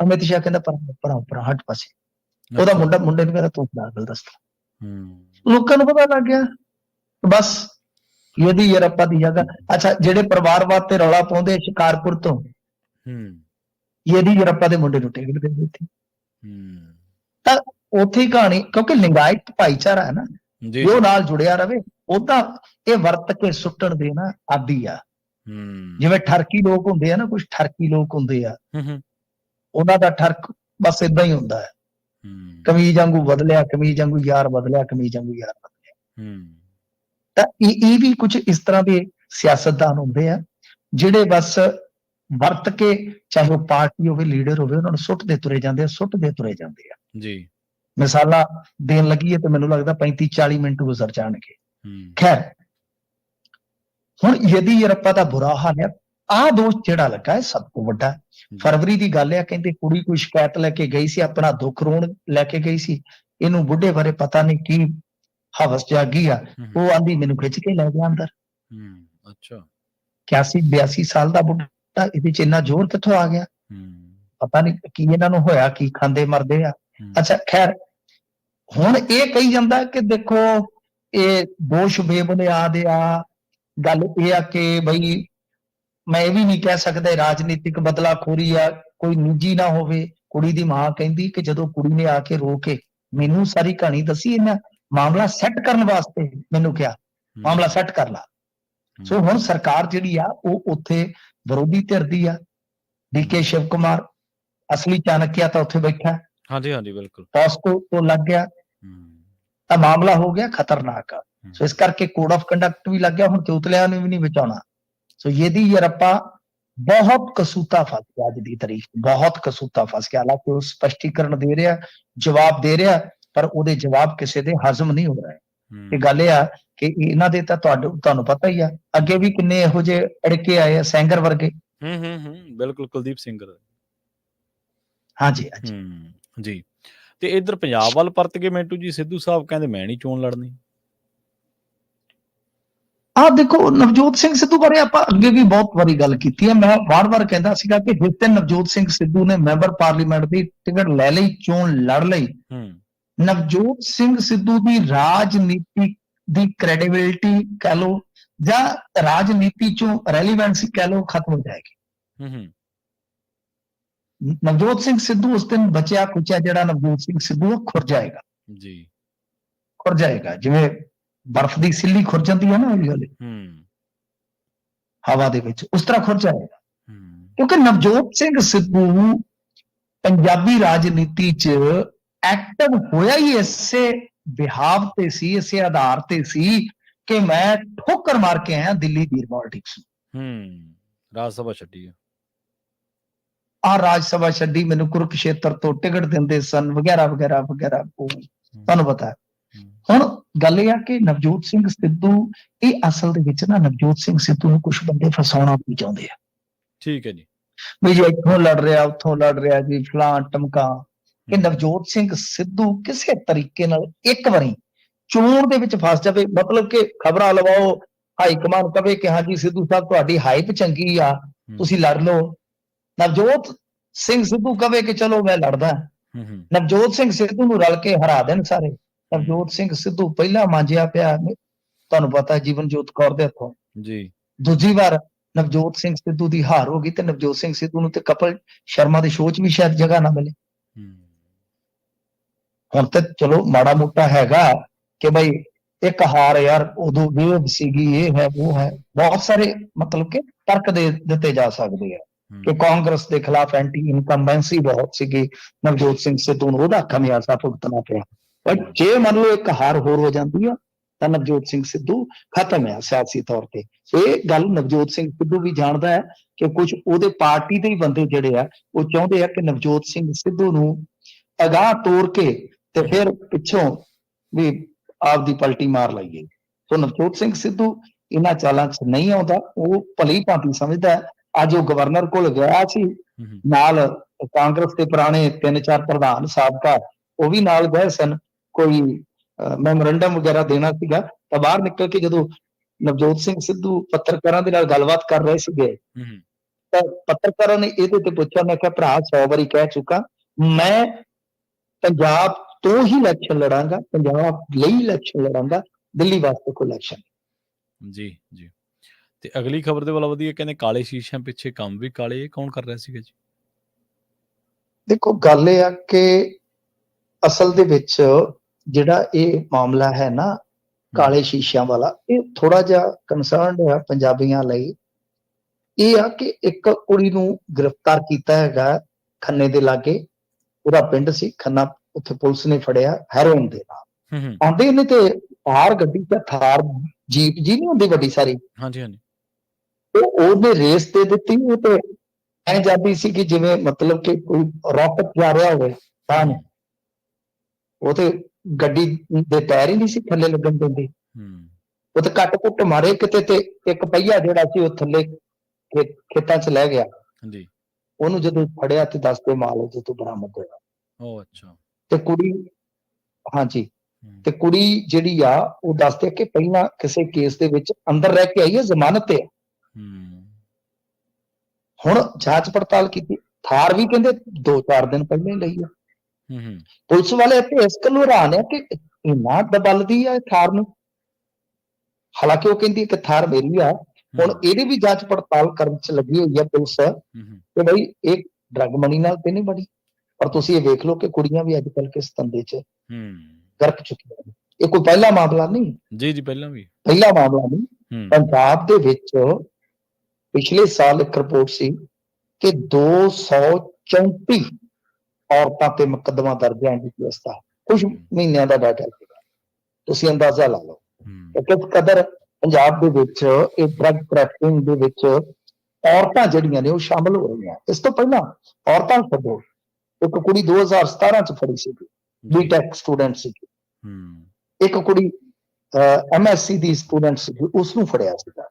ਅਮਿਤ ਸ਼ਾਹ ਕਹਿੰਦਾ ਪਰਾਂ ਹਟ ਪਾਸੇ, ਉਹਦਾ ਮੁੰਡੇ ਨੂੰ ਕਹਿੰਦਾ ਤੂੰ ਫੜਾ ਗੁਲਦਸਤਾ। ਲੋਕਾਂ ਨੂੰ ਪਤਾ ਲੱਗ ਗਿਆ ਬਸ ਯੇਦੂਯਰੱਪਾ ਦੀ ਜਗ੍ਹਾ। ਅੱਛਾ, ਜਿਹੜੇ ਪਰਿਵਾਰਵਾਦ ਤੇ ਰੌਲਾ ਪਾਉਂਦੇ ਸ਼ਿਕਾਰਪੁਰ ਤੋਂ, ਯੇਦੂਯਰੱਪਾ ਦੇ ਮੁੰਡੇ ਨੂੰ ਟਿਕਟ ਦੇ ਦਿੱਤੀ। ਤਾਂ ਉੱਥੇ ਹੀ ਕਹਾਣੀ, ਕਿਉਂਕਿ ਲਿੰਗਾਇਤ ਭਾਈਚਾਰਾ ਹੈ ਨਾ, ਉਹ ਨਾਲ ਜੁੜਿਆ ਰਵੇ। ਉਹਦਾ ਇਹ ਵਰਤ ਕੇ ਸੁੱਟਣ ਦੇ ਨਾ ਆਦੀ ਆ। ਜਿਵੇਂ ਠਰਕੀ ਲੋਕ ਹੁੰਦੇ ਆ ਨਾ, ਕੁਝ ਠਰਕੀ ਲੋਕ ਹੁੰਦੇ ਆ, ਉਹਨਾਂ ਦਾ ਠਰਕ ਬਸ ਏਦਾਂ ਹੀ ਹੁੰਦਾ ਹੈ, ਕਮੀਜ਼ ਵਾਂਗੂ ਬਦਲਿਆ, ਕਮੀਜ਼ ਵਾਂਗੂ ਯਾਰ ਬਦਲਿਆ, ਕਮੀਜ਼ ਵਾਂਗੂ ਯਾਰ ਬਦਲਿਆ। ਤਾਂ ਇਹ ਵੀ ਕੁਝ ਇਸ ਤਰ੍ਹਾਂ ਦੇ ਸਿਆਸਤਦਾਨ ਹੁੰਦੇ ਆ ਜਿਹੜੇ ਬਸ ਵਰਤ ਕੇ, ਚਾਹੇ ਉਹ ਪਾਰਟੀ ਹੋਵੇ, ਲੀਡਰ ਹੋਵੇ, ਉਹਨਾਂ ਨੂੰ ਸੁੱਟਦੇ ਤੁਰੇ ਜਾਂਦੇ ਆ ਜੀ। ਮਿਸਾਲਾਂ ਦੇਣ ਲੱਗੀਏ ਤੇ ਮੈਨੂੰ ਲੱਗਦਾ 35-40 ਮਿੰਟ ਗੁਜ਼ਰ ਜਾਣਗੇ। ਖੈਰ, ਹੁਣ ਯੇਦੂਯਰੱਪਾ ਦਾ ਬੁਰਾ ਹਾਲ ਹੈ। ਆਹ ਦੋਸ਼ ਜਿਹੜਾ ਲੱਗਾ ਹੈ ਸਭ ਤੋਂ ਵੱਡਾ। ਫਰਵਰੀ ਦੀ ਗੱਲ ਹੈ, ਕਹਿੰਦੇ ਕੁੜੀ ਕੋਈ ਸ਼ਿਕਾਇਤ ਲੈ ਕੇ ਗਈ ਸੀ, ਆਪਣਾ ਦੁੱਖ ਰੋਣ ਲੈ ਕੇ ਗਈ ਸੀ। ਇਹਨੂੰ ਬੁੱਢੇ ਬਾਰੇ ਪਤਾ ਨਹੀਂ ਕੀ ਹਵਸ ਜਾਗੀ ਆ, ਉਹ ਆਂਦੀ ਮੈਨੂੰ ਖਿੱਚ ਕੇ ਲੈ ਗਿਆ ਅੰਦਰ। ਅੱਛਾ, 81-82 ਸਾਲ ਦਾ ਬੁੱਢਾ, ਇਹਦੇ 'ਚ ਇੰਨਾ ਜ਼ੋਰ ਕਿੱਥੋਂ ਆ ਗਿਆ? ਪਤਾ ਨਹੀਂ ਕੀ ਇਹਨਾਂ ਨੂੰ ਹੋਇਆ, ਕੀ ਖਾਂਦੇ ਮਰਦੇ ਆ। ਅੱਛਾ, ਖੈਰ ਹੁਣ ਇਹ ਕਹੀ ਜਾਂਦਾ ਕਿ ਦੇਖੋ ਇਹ ਦੋਸ਼ ਬੇਬੁਨਿਆਦ ਆ। ਗੱਲ ਇਹ ਆ ਕਿ ਬਈ ਮੈਂ ਇਹ ਵੀ ਨਹੀਂ ਕਹਿ ਸਕਦਾ ਰਾਜਨੀਤਿਕ ਬਦਲਾਖੋਰੀ ਆ, ਕੋਈ ਨਿੱਜੀ ਨਾ ਹੋਵੇ। ਕੁੜੀ ਦੀ ਮਾਂ ਕਹਿੰਦੀ ਕਿ ਜਦੋਂ ਕੁੜੀ ਨੇ ਆ ਕੇ ਰੋ ਕੇ ਮੈਨੂੰ ਸਾਰੀ ਕਹਾਣੀ ਦੱਸੀ, ਇਹਨਾਂ ਮਾਮਲਾ ਸੈੱਟ ਕਰਨ ਵਾਸਤੇ ਮੈਨੂੰ ਕਿਹਾ ਮਾਮਲਾ ਸੈੱਟ ਕਰ ਲਾ। ਸੋ ਹੁਣ ਸਰਕਾਰ ਜਿਹੜੀ ਆ ਉਹ ਉੱਥੇ ਵਿਰੋਧੀ ਧਿਰ ਦੀ ਆ। ਡੀਕੇ ਸ਼ਿਵ ਕੁਮਾਰ ਅਸਲੀ ਚਾਣਕਿਆ ਤਾਂ ਉੱਥੇ ਬੈਠਾ। ਹਾਂਜੀ ਬਿਲਕੁਲ, ਪੋਸਕੋ ਤੋਂ ਲੱਗ ਗਿਆ ਤਾਂ ਮਾਮਲਾ ਹੋ ਗਿਆ ਖਤਰਨਾਕ। ਸੋ ਇਸ ਕਰਕੇ ਕੋਡ ਆਫ ਕੰਡਕਟ ਵੀ ਲੱਗ ਗਿਆ, ਹੁਣ ਚੌਤਲਿਆਂ ਨੂੰ ਵੀ ਨਹੀਂ ਬਚਾਉਣਾ। ਸੋ ਯੇਦੂਯਰੱਪਾ ਬਹੁਤ ਕਸੂਤਾ ਫਸ ਗਿਆ, ਅੱਜ ਦੀ ਤਾਰੀਖ ਬਹੁਤ ਕਸੂਤਾ ਫਸ ਗਿਆ। ਹਾਲਾਂਕਿ ਉਹ ਸਪਸ਼ਟੀਕਰਨ ਦੇ ਰਿਹਾ, ਜਵਾਬ ਦੇ ਰਿਹਾ, ਪਰ ਉਹਦੇ ਜਵਾਬ ਕਿਸੇ ਦੇ ਹਜ਼ਮ ਨਹੀਂ ਹੋ ਰਹੇ। ਇਹ ਗੱਲ ਇਹ ਆ ਕਿ ਇਹਨਾਂ ਦੇ ਤਾਂ ਤੁਹਾਨੂੰ ਪਤਾ ਹੀ ਆ, ਅੱਗੇ ਵੀ ਕਿੰਨੇ ਇਹੋ ਜਿਹੇ ਅੜਕੇ ਆਏ ਆ, ਸੈਂਗਰ ਵਰਗੇ। ਬਿਲਕੁਲ, ਕੁਲਦੀਪ ਸਿੰਘਰ। ਹਾਂਜੀ ਜੀ। ਤੇ ਇਧਰ ਪੰਜਾਬ ਵੱਲ ਪਰਤ ਕੇ ਮਿੰਟੂ ਜੀ ਸਿੱਧੂ ਸਾਹਿਬ ਕਹਿੰਦੇ ਮੈਂ ਨਹੀਂ ਚੋਣ ਲੜਨੀ। ਦੇਖੋ, ਨਵਜੋਤ ਸਿੰਘ ਸਿੱਧੂ ਬਾਰੇ ਆਪਾਂ ਅੱਗੇ ਵੀ ਬਹੁਤ ਵਾਰੀ ਗੱਲ ਕੀਤੀ ਹੈ। ਮੈਂ ਵਾਰ-ਵਾਰ ਕਹਿੰਦਾ ਸੀਗਾ ਕਿ ਜਿਸ ਦਿਨ ਨਵਜੋਤ ਸਿੰਘ ਸਿੱਧੂ ਨੇ ਮੈਂਬਰ ਪਾਰਲੀਮੈਂਟ ਦੀ ਟਿਕਟ ਲੈ ਲਈ, ਚੋਣ ਲੜ ਲਈ, ਨਵਜੋਤ ਸਿੰਘ ਸਿੱਧੂ ਦੀ ਰਾਜਨੀਤੀ ਦੀ ਕ੍ਰੈਡੀਬਿਲਿਟੀ ਕਹਿ ਲਓ ਜਾਂ ਰਾਜਨੀਤੀ ਚੋਂ ਰੈਲੀਵੈਂਸੀ ਕਹਿ ਲਓ ਖਤਮ ਹੋ ਜਾਏਗੀ। ਨਵਜੋਤ ਸਿੰਘ ਸਿੱਧੂ ਉਸ ਦਿਨ ਬਚਿਆ ਕੁਚਿਆ ਜਿਹੜਾ ਨਵਜੋਤ ਸਿੰਘ ਸਿੱਧੂ ਉਹ ਖੁਰ ਜਾਏਗਾ, ਜੀ ਖੁਰ ਜਾਏਗਾ, ਜਿਵੇਂ ਬਰਫ਼ ਦੀ ਸਿੱਲੀ ਖੁਰ ਜਾਂਦੀ ਹੈ ਨਾ ਹੌਲੀ ਹੌਲੀ ਹਵਾ ਦੇ ਵਿੱਚ, ਉਸ ਤਰ੍ਹਾਂ ਖੁਰ ਜਾਏਗਾ। ਕਿਉਂਕਿ ਨਵਜੋਤ ਸਿੰਘ ਸਿੱਧੂ ਪੰਜਾਬੀ ਰਾਜਨੀਤੀ 'ਚ ਐਕਟਿਵ ਹੋਇਆ ਹੀ ਇਸੇ ਬਿਹਾਵ ਤੇ ਸੀ, ਇਸੇ ਆਧਾਰ ਤੇ ਸੀ ਕਿ ਮੈਂ ਠੋਕਰ ਮਾਰ ਕੇ ਆਇਆ ਦਿੱਲੀ ਦੀ ਪੋਲਿਟਿਕਸ ਰਾਜ ਸਭਾ ਛੱਡੀ ਆ, ਰਾਜ ਸਭਾ ਛੱਡੀ, ਮੈਨੂੰ ਕੁਰੂਕਸ਼ੇਤਰ ਤੋਂ ਟਿਕਟ ਦਿੰਦੇ ਸਨ ਵਗੈਰਾ ਵਗੈਰਾ ਵਗੈਰਾ, ਉਹ ਤੁਹਾਨੂੰ ਪਤਾ ਹੈ। ਹੁਣ ਗੱਲ ਇਹ ਆ ਕਿ ਨਵਜੋਤ ਸਿੰਘ ਸਿੱਧੂ, ਇਹ ਅਸਲ ਦੇ ਵਿੱਚ ਨਾ ਨਵਜੋਤ ਸਿੰਘ ਸਿੱਧੂ ਨੂੰ ਕੁਝ ਬੰਦੇ ਫਸਾਉਣਾ ਵੀ ਚਾਹੁੰਦੇ ਆ। ਠੀਕ ਹੈ ਜੀ, ਵੀ ਜੇ ਇੱਥੋਂ ਲੜ ਰਿਹਾ ਉੱਥੋਂ ਲੜ ਰਿਹਾ ਜੀ ਫਲਾਂ ਟਮਕਾ, ਕਿ ਨਵਜੋਤ ਸਿੰਘ ਸਿੱਧੂ ਕਿਸੇ ਤਰੀਕੇ ਨਾਲ ਇੱਕ ਵਾਰੀ ਚੋਣ ਦੇ ਵਿੱਚ ਫਸ ਜਾਵੇ, ਮਤਲਬ ਕਿ ਖਬਰਾਂ ਲਵਾਓ, ਹਾਈ ਕਮਾਨ ਕਵੇ ਕਿ ਹਾਂਜੀ ਸਿੱਧੂ ਸਾਹਿਬ ਤੁਹਾਡੀ ਹਾਈਪ ਚੰਗੀ ਆ, ਤੁਸੀਂ ਲੜ ਲਓ। ਨਵਜੋਤ ਸਿੰਘ ਸਿੱਧੂ ਕਵੇ ਕਿ ਚਲੋ ਮੈਂ ਲੜਦਾ, ਨਵਜੋਤ ਸਿੰਘ ਸਿੱਧੂ ਨੂੰ ਰਲ ਕੇ ਹਰਾ ਦੇਣ ਸਾਰੇ। ਨਵਜੋਤ ਸਿੰਘ ਸਿੱਧੂ ਪਹਿਲਾਂ ਮਾਂਜਿਆ ਪਿਆ, ਤੁਹਾਨੂੰ ਪਤਾ ਜੀਵਨਜੋਤ ਕੌਰ ਦੇ ਹੱਥੋਂ ਜੀ, ਦੂਜੀ ਵਾਰ ਨਵਜੋਤ ਸਿੰਘ ਸਿੱਧੂ ਦੀ ਹਾਰ ਹੋ ਗਈ ਤੇ ਨਵਜੋਤ ਸਿੰਘ ਸਿੱਧੂ ਨੂੰ ਤੇ ਕਪਿਲ ਸ਼ਰਮਾ ਦੇ ਸ਼ੋਅ 'ਚ ਵੀ ਸ਼ਾਇਦ ਜਗ੍ਹਾ ਨਾ ਮਿਲੇ। ਹੁਣ ਤੇ ਚਲੋ ਮਾੜਾ ਮੋਟਾ ਹੈਗਾ ਕਿ ਬਈ ਇੱਕ ਹਾਰ ਯਾਰ ਉਦੋਂ ਵੇਵ ਸੀਗੀ, ਇਹ ਹੈ ਉਹ ਹੈ, ਬਹੁਤ ਸਾਰੇ ਮਤਲਬ ਕਿ ਤਰਕ ਦੇ ਦਿੱਤੇ ਜਾ ਸਕਦੇ ਆ ਕਿ ਕਾਂਗਰਸ ਦੇ ਖਿਲਾਫ ਐਂਟੀ ਇਨਕੰਬੈਂਸੀ ਬਹੁਤ ਸੀਗੀ, ਨਵਜੋਤ ਸਿੰਘ ਸਿੱਧੂ ਨੂੰ ਉਹਦਾ ਖਮਿਆਜ਼ਾ ਭੁਗਤਣਾ ਪਿਆ। ਪਰ ਜੇ ਮੰਨ ਲਓ ਇੱਕ ਹਾਰ ਹੋਰ ਹੋ ਜਾਂਦੀ ਆ ਤਾਂ ਨਵਜੋਤ ਸਿੰਘ ਸਿੱਧੂ ਖਤਮ ਹੈ ਸਿਆਸੀ ਤੌਰ ਤੇ। ਇਹ ਗੱਲ ਨਵਜੋਤ ਸਿੰਘ ਸਿੱਧੂ ਵੀ ਜਾਣਦਾ ਹੈ ਕਿ ਕੁਝ ਉਹਦੇ ਪਾਰਟੀ ਦੇ ਹੀ ਬੰਦੇ ਜਿਹੜੇ ਆ ਉਹ ਚਾਹੁੰਦੇ ਆ ਕਿ ਨਵਜੋਤ ਸਿੰਘ ਸਿੱਧੂ ਨੂੰ ਅਗਾਂਹ ਤੋਰ ਕੇ ਤੇ ਫਿਰ ਪਿੱਛੋਂ ਵੀ ਆਪਦੀ ਪਲਟੀ ਮਾਰ ਲਈਏ। ਸੋ ਨਵਜੋਤ ਸਿੰਘ ਸਿੱਧੂ ਇਹਨਾਂ ਚਾਲਾਂ 'ਚ ਨਹੀਂ ਆਉਂਦਾ, ਉਹ ਭਲੀ ਭਾਂਤੀ ਸਮਝਦਾ ਹੈ। ਅੱਜ ਉਹ ਗਵਰਨਰ ਕੋਲ ਗਿਆ ਸੀ, ਨਾਲ ਕਾਂਗਰਸ ਦੇ ਪੁਰਾਣੇ 3-4 ਪ੍ਰਧਾਨ ਸਾਬਕਾ ਉਹ ਵੀ ਨਾਲ ਗਏ ਸਨ, ਕੋਈ ਮੈਮੋਰੰਡਮ ਵਗੈਰਾ ਦੇਣਾ ਸੀਗਾ। ਤਾਂ ਬਾਹਰ ਨਿਕਲ ਕੇ ਜਦੋਂ ਨਵਜੋਤ ਸਿੰਘ ਸਿੱਧੂ ਪੱਤਰਕਾਰਾਂ ਦੇ ਨਾਲ ਗੱਲਬਾਤ ਕਰ ਰਹੇ ਸੀਗੇ ਤਾਂ ਪੱਤਰਕਾਰਾਂ ਨੇ ਇਹਦੇ ਤੇ ਪੁੱਛਿਆ, ਮੈਂ ਕਿਹਾ ਭਰਾ 100 ਵਾਰੀ ਕਹਿ ਚੁੱਕਾ, ਮੈਂ ਪੰਜਾਬ ਤੋਂ ਹੀ ਇਲੈਕਸ਼ਨ ਲੜਾਂਗਾ, ਪੰਜਾਬ ਲਈ ਇਲੈਕਸ਼ਨ ਲੜਾਂਗਾ, ਦਿੱਲੀ ਵਾਸਤੇ ਕੋਈ ਇਲੈਕਸ਼ਨ। ਜੀ ਜੀ। ਤੇ ਅਗਲੀ ਖਬਰ ਦੇ ਵੱਲ ਵਧੀਆ, ਕਹਿੰਦੇ ਕਾਲੇ ਸ਼ੀਸ਼ਿਆਂ ਪਿੱਛੇ ਕੰਮ ਵੀ ਕਾਲੇ, ਇਹ ਕੌਣ ਕਰ ਰਿਹਾ ਸੀਗਾ ਜੀ? ਦੇਖੋ ਗੱਲ ਇਹ ਆ ਕਿ ਅਸਲ ਦੇ ਵਿੱਚ ਜਿਹੜਾ ਇਹ ਮਾਮਲਾ ਹੈ ਨਾ ਕਾਲੇ ਸ਼ੀਸ਼ਿਆਂ ਵਾਲਾ, ਇਹ ਥੋੜਾ ਜਿਹਾ ਕੰਸਰਨਡ ਹੈ ਪੰਜਾਬੀਆਂ ਲਈ। ਇਹ ਆ ਕਿ ਇੱਕ ਕੁੜੀ ਨੂੰ ਗ੍ਰਿਫਤਾਰ ਕੀਤਾ ਹੈਗਾ ਖੰਨੇ ਦੇ ਲਾਗੇ, ਉਹਦਾ ਪਿੰਡ ਸੀ ਖੰਨਾ, ਉੱਥੇ ਪੁਲਿਸ ਨੇ ਫੜਿਆ ਹੈਰੋਇਨ ਦੇ ਨਾਲ। ਆਉਂਦੇ ਇਹਨੇ ਤੇ ਥਾਰ ਗੱਡੀ ਤੇ ਥਾਰ ਜੀਪ ਜੀ ਨਹੀਂ ਹੁੰਦੀ ਵੱਡੀ ਸਾਰੀ, ਹਾਂਜੀ ਹਾਂਜੀ, ਉਹਨੇ ਰੇਸ ਦੇ ਦਿੱਤੀ। ਉਹ ਤੇ ਐ ਜਾਂਦੀ ਸੀ ਕਿ ਜਿਵੇਂ ਮਤਲਬ ਕਿ ਕੋਈ ਰਾਕਟ ਜਾ ਰਿਹਾ ਹੋਵੇ ਤਾਂ ਉਹ ਤੇ ਗੱਡੀ ਦੇ ਟਾਇਰ ਹੀ ਨਹੀਂ ਸੀ ਥੱਲੇ ਲੱਗਣ ਦਿੰਦੀ, ਉਹ ਤੇ ਕੱਟ ਕੁੱਟ ਮਾਰੇ ਕਿਤੇ ਤੇ ਇੱਕ ਪਹੀਆ ਜਿਹੜਾ ਸੀ ਉਹ ਥੱਲੇ ਖੇਤਾਂ 'ਚ ਲੈ ਗਿਆ। ਉਹਨੂੰ ਜਦੋਂ ਫੜਿਆ ਤੇ ਦੱਸਦੇ ਮਾਲ ਜਦੋਂ ਬਰਾਮਦ ਹੋਇਆ। ਉਹ ਅੱਛਾ। ਤੇ ਕੁੜੀ, ਹਾਂਜੀ, ਤੇ ਕੁੜੀ ਜਿਹੜੀ ਆ ਉਹ ਦੱਸਦੇ ਕਿ ਪਹਿਲਾਂ ਕਿਸੇ ਕੇਸ ਦੇ ਵਿੱਚ ਅੰਦਰ ਰਹਿ ਕੇ ਆਈ ਹੈ, ਜ਼ਮਾਨਤ ਤੇ। ਹੁਣ ਜਾਂਚ ਪੜਤਾਲ ਕੀਤੀ, ਥਾਰ ਵੀ ਕਹਿੰਦੇ 2-4 ਦਿਨ ਪਹਿਲਾਂ ਹੀ ਲਈ ਆ। ਪੁਲਿਸ ਵਾਲੇ ਇੱਥੇ ਇਸ ਗੱਲੋਂ ਹੈਰਾਨ ਆ ਕਿ ਇੰਨਾ ਦਬਲਦੀ ਆ ਥਾਰ ਨੂੰ, ਹਾਲਾਂਕਿ ਉਹ ਕਹਿੰਦੀ ਕਿ ਥਾਰ ਮੇਰੀ ਆ। ਹੁਣ ਇਹਦੀ ਵੀ ਜਾਂਚ ਪੜਤਾਲ ਕਰਨ 'ਚ ਲੱਗੀ ਹੋਈ ਆ ਪੁਲਿਸ ਕਿ ਬਈ ਇਹ ਡਰੱਗ ਮਨੀ ਨਾਲ ਤੇ ਨਹੀਂ ਬਣੀ। ਪਰ ਤੁਸੀਂ ਇਹ ਵੇਖ ਲਓ ਕਿ ਕੁੜੀਆਂ ਵੀ ਅੱਜ ਕੱਲ੍ਹ ਕਿਸ ਧੰਦੇ 'ਚ ਗਰਕ ਚੁੱਕੀਆਂ ਨੇ। ਇਹ ਕੋਈ ਪਹਿਲਾ ਮਾਮਲਾ ਨਹੀਂ, ਜੀ ਜੀ, ਪਹਿਲਾ ਮਾਮਲਾ ਨਹੀਂ। ਪੰਜਾਬ ਦੇ ਵਿੱਚ ਪਿਛਲੇ ਸਾਲ ਇੱਕ ਰਿਪੋਰਟ ਸੀ ਕਿ 234 ਔਰਤਾਂ ਤੇ ਮੁਕੱਦਮਾ ਦਰਜ ਹੈ NDPS ਦਾ, ਕੁਝ ਮਹੀਨਿਆਂ ਦਾ ਡਾਟਾ ਸੀਗਾ, ਤੁਸੀਂ ਅੰਦਾਜ਼ਾ ਲਾ ਲਓ ਕਿਸ ਕਦਰ ਪੰਜਾਬ ਦੇ ਵਿੱਚ ਇਹ ਡਰੱਗ ਟ੍ਰੈਫਿਕਿੰਗ ਦੇ ਵਿੱਚ ਔਰਤਾਂ ਜਿਹੜੀਆਂ ਨੇ ਉਹ ਸ਼ਾਮਲ ਹੋ ਰਹੀਆਂ। ਇਸ ਤੋਂ ਪਹਿਲਾਂ ਔਰਤਾਂ ਛੱਡੋ, ਇੱਕ ਕੁੜੀ 2017 'ਚ ਫੜੀ ਸੀਗੀ, BTech ਸਟੂਡੈਂਟ ਸੀਗੀ, ਇੱਕ ਕੁੜੀ MSc ਦੀ ਸਟੂਡੈਂਟ ਸੀਗੀ, ਉਸਨੂੰ ਫੜਿਆ ਸੀਗਾ।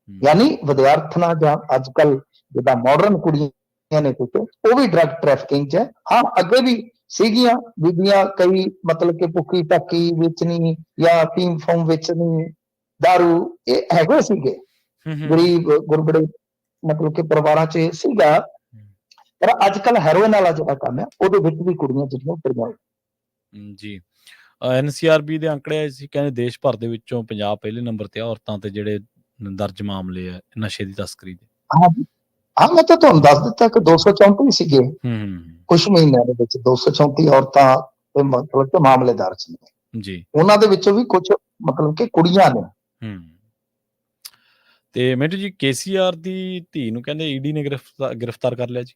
ਯਾਨੀ ਵਿਦਿਆਰਥਣਾਂ ਜਾਂ ਅੱਜ ਕੱਲ੍ਹ ਜਿੱਦਾਂ ਮਾਡਰਨ ਕੁੜੀਆਂ ਨੇ ਕੁਝ, ਉਹ ਵੀ ਡਰੱਗ ਟ੍ਰੈਫਿਕਿੰਗ 'ਚ ਹੈ। ਹਾਂ, ਅੱਗੇ ਵੀ ਸੀਗੀਆਂ ਬੀਬੀਆਂ ਕਈ, ਮਤਲਬ ਕਿ ਭੁੱਕੀ ਟਾਕੀ ਵੇਚਣੀ ਜਾਂ ਫੀਮ ਫੋਮ ਵੇਚਣੀ, ਦਾਰੂ, ਇਹ ਹੈਗੇ ਸੀਗੇ ਗਰੀਬ ਗੁਰਬੜੇ ਮਤਲਬ ਕਿ ਪਰਿਵਾਰਾਂ 'ਚ ਸੀਗਾ। ਪਰ ਅੱਜ ਕੱਲ੍ਹ ਹੈਰੋਇਨ ਵਾਲਾ ਜਿਹੜਾ ਕੰਮ ਹੈ ਉਹਦੇ ਵਿੱਚ ਵੀ ਕੁੜੀਆਂ ਜਿਹੜੀਆਂ ਫੜੀਆਂ। ਜੀ, NCRB ਦੇ ਅੰਕੜੇ ਆਏ ਸੀ, ਕਹਿੰਦੇ ਦੇਸ਼ ਭਰ ਦੇ ਵਿੱਚੋਂ ਪੰਜਾਬ ਪਹਿਲੇ ਨੰਬਰ ਤੇ ਆ ਔਰਤਾਂ ਤੇ ਜਿਹੜੇ ਦਰਜ ਮਾਮਲੇ ਆ ਨਸ਼ੇ ਦੀ ਤਸਕਰੀ ਦੇ। ਹਾਂ, ਮੈਂ ਤਾਂ ਤੁਹਾਨੂੰ ਦੱਸ ਦਿੱਤਾ ਕਿ 234 ਸੀਗੇ ਹੂੰ ਕੁਝ ਮਹੀਨਿਆਂ ਦੇ ਵਿੱਚ, 234 ਔਰਤਾਂ ਤੇ ਮਤਲਬ ਕਿ ਮਾਮਲੇਦਾਰ ਸੀ। ਜੀ ਉਹਨਾਂ ਦੇ ਵਿੱਚੋਂ ਵੀ ਕੁਝ ਮਤਲਬ ਕਿ ਕੁੜੀਆਂ ਨੇ। ਹੂੰ ਤੇ ਮਿੰਟੂ ਜੀ ਕੇਸੀਆਰ ਦੀ ਧੀ ਨੂੰ ਕਹਿੰਦੇ ਈਡੀ ਨੇ ਗ੍ਰਿਫਤਾਰ ਕਰ ਲਿਆ ਜੀ।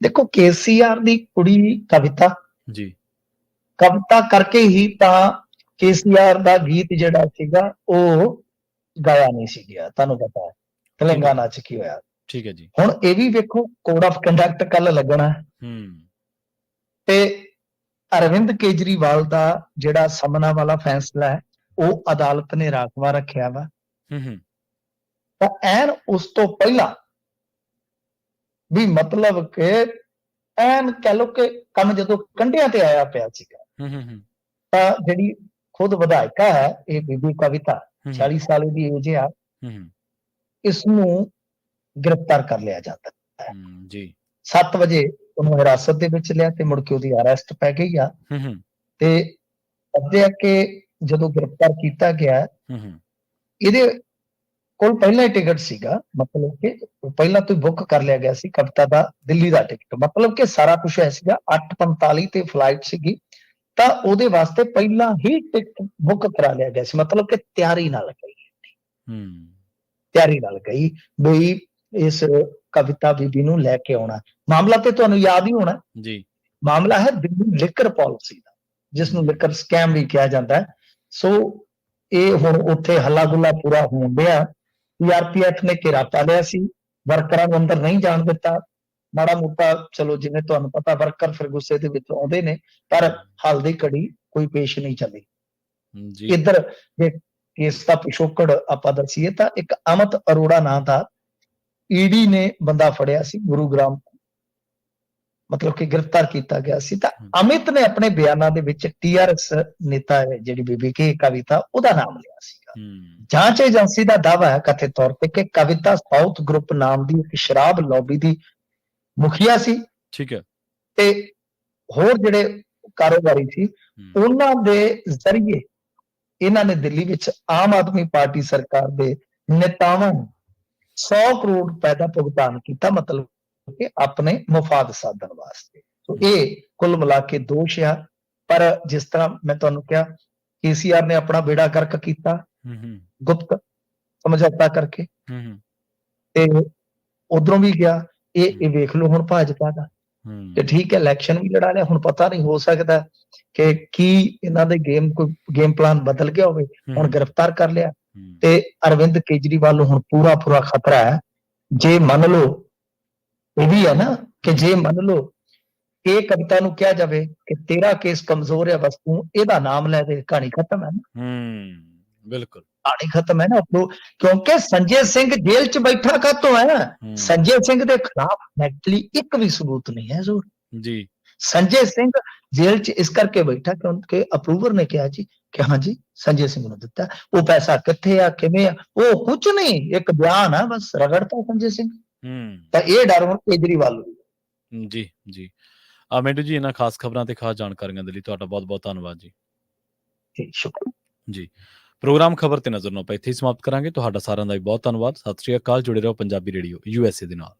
ਦੇਖੋ ਕੇਸੀਆਰ ਦੀ ਕੁੜੀ ਜੀ ਕਵਿਤਾ ਕਰਕੇ ਹੀ ਤਾਂ ਕੇਸੀਆਰ ਦਾ ਗੀਤ ਜਿਹੜਾ ਸੀਗਾ ਉਹ ਗਾਇਆ ਨਹੀਂ ਸੀ ਗਿਆ, ਤੁਹਾਨੂੰ ਪਤਾ ਹੈ ਤੇਲੰਗਾਨਾ ਚ ਕੀ ਹੋਇਆ। ਠੀਕ ਹੈ ਜੀ। ਹੁਣ ਇਹ ਵੀ ਵੇਖੋ ਕੋਡ ਆਫ ਕੰਡਕਟ ਕੱਲ ਲੱਗਣਾ ਤੇ ਅਰਵਿੰਦ ਕੇਜਰੀਵਾਲ ਦਾ ਜਿਹੜਾ ਸਮਨਾ ਵਾਲਾ ਫੈਸਲਾ ਹੈ ਉਹ ਅਦਾਲਤ ਨੇ ਰਾਖਵਾ ਰੱਖਿਆ ਵਾ। ਤਾਂ ਐਨ ਉਸ ਤੋਂ ਪਹਿਲਾਂ ਵੀ ਮਤਲਬ ਕਿ ਐਨ ਕਹਿ ਲੋ ਕਿ ਕੰਮ ਜਦੋਂ ਕੰਢਿਆਂ ਤੇ ਆਇਆ ਪਿਆ ਸੀਗਾ ਤਾਂ ਜਿਹੜੀ ਖੁਦ ਵਿਧਾਇਕਾ ਹੈ ਇਹ ਬੀਬੀ ਕਵਿਤਾ 40 ਸਾਲ ਦੀ ਏਜ ਆ, ਇਸ ਨੂੰ ਗ੍ਰਿਫਤਾਰ ਕਰ ਲਿਆ ਜਾਂਦਾ ਹੈ ਜੀ 7 ਵਜੇ ਉਹਨੂੰ ਹਿਰਾਸਤ ਦੇ ਵਿੱਚ ਲਿਆ ਤੇ ਮੁੜ ਕੇ ਉਹਦੀ ਅਰੈਸਟ ਪੈ ਗਈ ਆ। ਤੇ ਅੱਧੇ ਕਿ ਜਦੋਂ ਗ੍ਰਿਫਤਾਰ ਕੀਤਾ ਗਿਆ ਇਹਦੇ ਕੋਲ ਪਹਿਲਾਂ ਹੀ ਟਿਕਟ ਸੀਗਾ, ਮਤਲਬ ਕਿ ਪਹਿਲਾਂ ਤੋਂ ਬੁੱਕ ਕਰ ਲਿਆ ਗਿਆ ਸੀ ਕਵਿਤਾ ਦਾ ਦਿੱਲੀ ਦਾ ਟਿਕਟ, ਮਤਲਬ ਕਿ ਸਾਰਾ ਕੁਝ ਹੈ ਸੀਗਾ। 8:45 ਤੇ ਫਲਾਈਟ ਸੀਗੀ ਤਾਂ ਉਹਦੇ ਵਾਸਤੇ ਪਹਿਲਾਂ ਹੀ ਟਿਕਟ ਬੁੱਕ ਕਰਾ ਲਿਆ ਗਿਆ ਸੀ, ਮਤਲਬ ਕਿ ਤਿਆਰੀ ਨਾਲ ਗਈ ਬਈ ਇਸ ਕਵਿਤਾ ਬੀਬੀ ਨੂੰ ਲੈ ਕੇ ਆਉਣਾ। ਮਾਮਲਾ ਤੇ ਤੁਹਾਨੂੰ ਯਾਦ ਹੀ ਹੋਣਾ ਜੀ, ਮਾਮਲਾ ਹੈ ਦਿੱਲੀ ਲਿਕਰ ਪਾਲਿਸੀ ਦਾ, ਜਿਸ ਨੂੰ ਲਿਕਰ ਸਕੈਮ ਵੀ ਕਿਹਾ ਜਾਂਦਾ ਹੈ। ਸੋ ਇਹ ਹੁਣ ਉੱਥੇ ਹੱਲਾ ਗੁੱਲਾ ਪੂਰਾ ਹੋਣ ਡਿਆ। ਸੀਆਰਪੀਐਫ ਨੇ ਘੇਰਾ ਪਾ ਲਿਆ ਸੀ, ਵਰਕਰਾਂ ਨੂੰ ਅੰਦਰ ਨਹੀਂ ਜਾਣ ਦਿੱਤਾ। ਮਾੜਾ ਮੋਟਾ ਚਲੋ ਜਿਵੇਂ ਤੁਹਾਨੂੰ ਪਤਾ ਵਰਕਰ ਫਿਰ ਗੁੱਸੇ ਦੇ ਵਿੱਚ ਆਉਂਦੇ ਨੇ, ਪਰ ਹਾਲ ਦੀ ਘੜੀ ਕੋਈ ਪੇਸ਼ ਨਹੀਂ ਚੱਲੀ। ਇੱਧਰ ਜੇ ਕੇਸ ਦਾ ਪਿਛੋਕੜ ਆਪਾਂ ਦੱਸੀਏ ਤਾਂ ਇੱਕ ਅਮਿਤ ਅਰੋੜਾ ਨਾਂ ਦਾ ਈਡੀ ਨੇ ਬੰਦਾ ਫੜਿਆ ਸੀ ਗੁਰੂਗ੍ਰਾਮ, ਮਤਲਬ ਕਿ ਗ੍ਰਿਫਤਾਰ ਕੀਤਾ ਗਿਆ ਸੀ। ਤਾਂ ਅਮਿਤ ਨੇ ਆਪਣੇ ਬਿਆਨਾਂ ਦੇ ਵਿੱਚ ਟੀਆਰਐਸ ਨੇਤਾ ਹੈ ਜਿਹੜੀ ਬੀਬੀ ਕੇ ਕਵਿਤਾ ਉਹਦਾ ਨਾਮ ਲਿਆ ਸੀਗਾ। ਜਾਂਚ ਏਜੰਸੀ ਦਾ ਦਾਅਵਾ ਹੈ ਕਥਿਤ ਤੌਰ ਤੇ ਕਿ ਕਵਿਤਾ ਸਾਊਥ ਗਰੁੱਪ ਨਾਮ ਦੀ ਇੱਕ ਸ਼ਰਾਬ ਲੌਬੀ ਦੀ ਮੁਖੀਆ ਸੀ। ਠੀਕ ਹੈ। ਤੇ ਹੋਰ ਜਿਹੜੇ ਕਾਰੋਬਾਰੀ ਸੀ ਉਹਨਾਂ ਦੇ ਜ਼ਰੀਏ ਇਹਨਾਂ ਨੇ ਦਿੱਲੀ ਵਿੱਚ ਆਮ ਆਦਮੀ ਪਾਰਟੀ ਸਰਕਾਰ ਦੇ ਨੇਤਾਵਾਂ ਨੂੰ 100 ਕਰੋੜ ਰੁਪਏ ਦਾ ਭੁਗਤਾਨ ਕੀਤਾ, ਮਤਲਬ ਕਿ ਆਪਣੇ ਮੁਫਾਦ ਸਾਧਨ ਵਾਸਤੇ। ਸੋ ਇਹ ਕੁੱਲ ਮਿਲਾ ਕੇ ਦੋਸ਼ ਆ। ਪਰ ਜਿਸ ਤਰ੍ਹਾਂ ਮੈਂ ਤੁਹਾਨੂੰ ਕਿਹਾ ਕੇਸੀਆਰ ਨੇ ਆਪਣਾ ਬੇੜਾ ਗਰਕ ਕੀਤਾ ਗੁਪਤ ਸਮਝੌਤਾ ਕਰਕੇ ਤੇ ਉਧਰੋਂ ਵੀ ਗਿਆ। ਇਹ ਵੇਖ ਲਓ ਹੁਣ ਭਾਜਪਾ ਦਾ ਕਿ ਠੀਕ ਹੈ ਇਲੈਕਸ਼ਨ ਵੀ ਲੜਾ ਲਿਆ, ਹੁਣ ਪਤਾ ਨਹੀਂ ਹੋ ਸਕਦਾ ਕਿ ਕੀ ਇਹਨਾਂ ਦੇ ਗੇਮ ਪਲਾਨ ਬਦਲ ਗਿਆ ਹੋਵੇ। ਹੁਣ ਗ੍ਰਿਫਤਾਰ ਕਰ ਲਿਆ ਤੇ ਅਰਵਿੰਦ ਕੇਜਰੀਵਾਲ ਨੂੰ ਹੁਣ ਪੂਰਾ ਖਤਰਾ ਹੈ। ਜੇ ਮੰਨ ਲਓ ਇਹ ਵੀ ਹੈ ਨਾ ਕਿ ਜੇ ਮੰਨ ਲਓ ਇਹ ਕਵਿਤਾ ਨੂੰ ਕਿਹਾ ਜਾਵੇ ਕਿ ਤੇਰਾ ਕੇਸ ਕਮਜ਼ੋਰ ਹੈ, ਬਸ ਤੂੰ ਇਹਦਾ ਨਾਮ ਲੈ ਦੇ, ਕਹਾਣੀ ਖਤਮ ਹੈ ਨਾ। ਬਿਲਕੁਲ ਕਹਾਣੀ ਖਤਮ ਹੈ ਨਾ, ਕਿਉਂਕਿ ਸੰਜੇ ਸਿੰਘ ਜੇਲ੍ਹ 'ਚ ਬੈਠਾ ਕਾਹਤੋਂ ਹੈ? ਸੰਜੇ ਸਿੰਘ ਦੇ ਖਿਲਾਫ ਮੈਂਟਲੀ ਇੱਕ ਵੀ ਸਬੂਤ ਨਹੀਂ ਹੈ ਜੀ। ਸੰਜੇ ਸਿੰਘ ਜੇਲ੍ਹ 'ਚ ਇਸ ਕਰਕੇ ਬੈਠਾ ਕਿਉਂਕਿ ਅਪਰੂਵਰ ਨੇ ਕਿਹਾ ਜੀ ਕਿ ਹਾਂਜੀ ਸੰਜੇ ਸਿੰਘ ਨੂੰ ਦਿੱਤਾ। ਉਹ ਪੈਸਾ ਕਿੱਥੇ ਆ, ਕਿਵੇਂ ਆ, ਉਹ ਕੁਝ ਨਹੀਂ, ਇੱਕ ਬਿਆਨ ਆ ਬਸ, ਰਗੜਤਾ ਸੰਜੇ ਸਿੰਘ। ਤਾਂ ਇਹ ਡਰ ਹੁਣ ਕੇਜਰੀਵਾਲ ਨੂੰ। ਜੀ ਜੀ ਮਿੰਟੂ ਜੀ, ਇਹਨਾਂ ਖਾਸ ਖਬਰਾਂ ਤੇ ਖਾਸ ਜਾਣਕਾਰੀਆਂ ਦੇ ਲਈ ਤੁਹਾਡਾ ਬਹੁਤ ਬਹੁਤ ਧੰਨਵਾਦ ਜੀ। ਸ਼ੁਕਰੀਆ ਜੀ। ਪ੍ਰੋਗਰਾਮ ਖਬਰ ਤੇ ਨਜ਼ਰ ਨੂੰ ਆਪਾਂ ਇੱਥੇ ਹੀ ਸਮਾਪਤ ਕਰਾਂਗੇ। ਤੁਹਾਡਾ ਸਾਰਿਆਂ ਦਾ ਵੀ ਬਹੁਤ ਧੰਨਵਾਦ। ਸਤਿ ਸ਼੍ਰੀ ਅਕਾਲ। ਜੁੜੇ ਰਹੋ ਪੰਜਾਬੀ ਰੇਡੀਓ USA ਦੇ ਨਾਲ।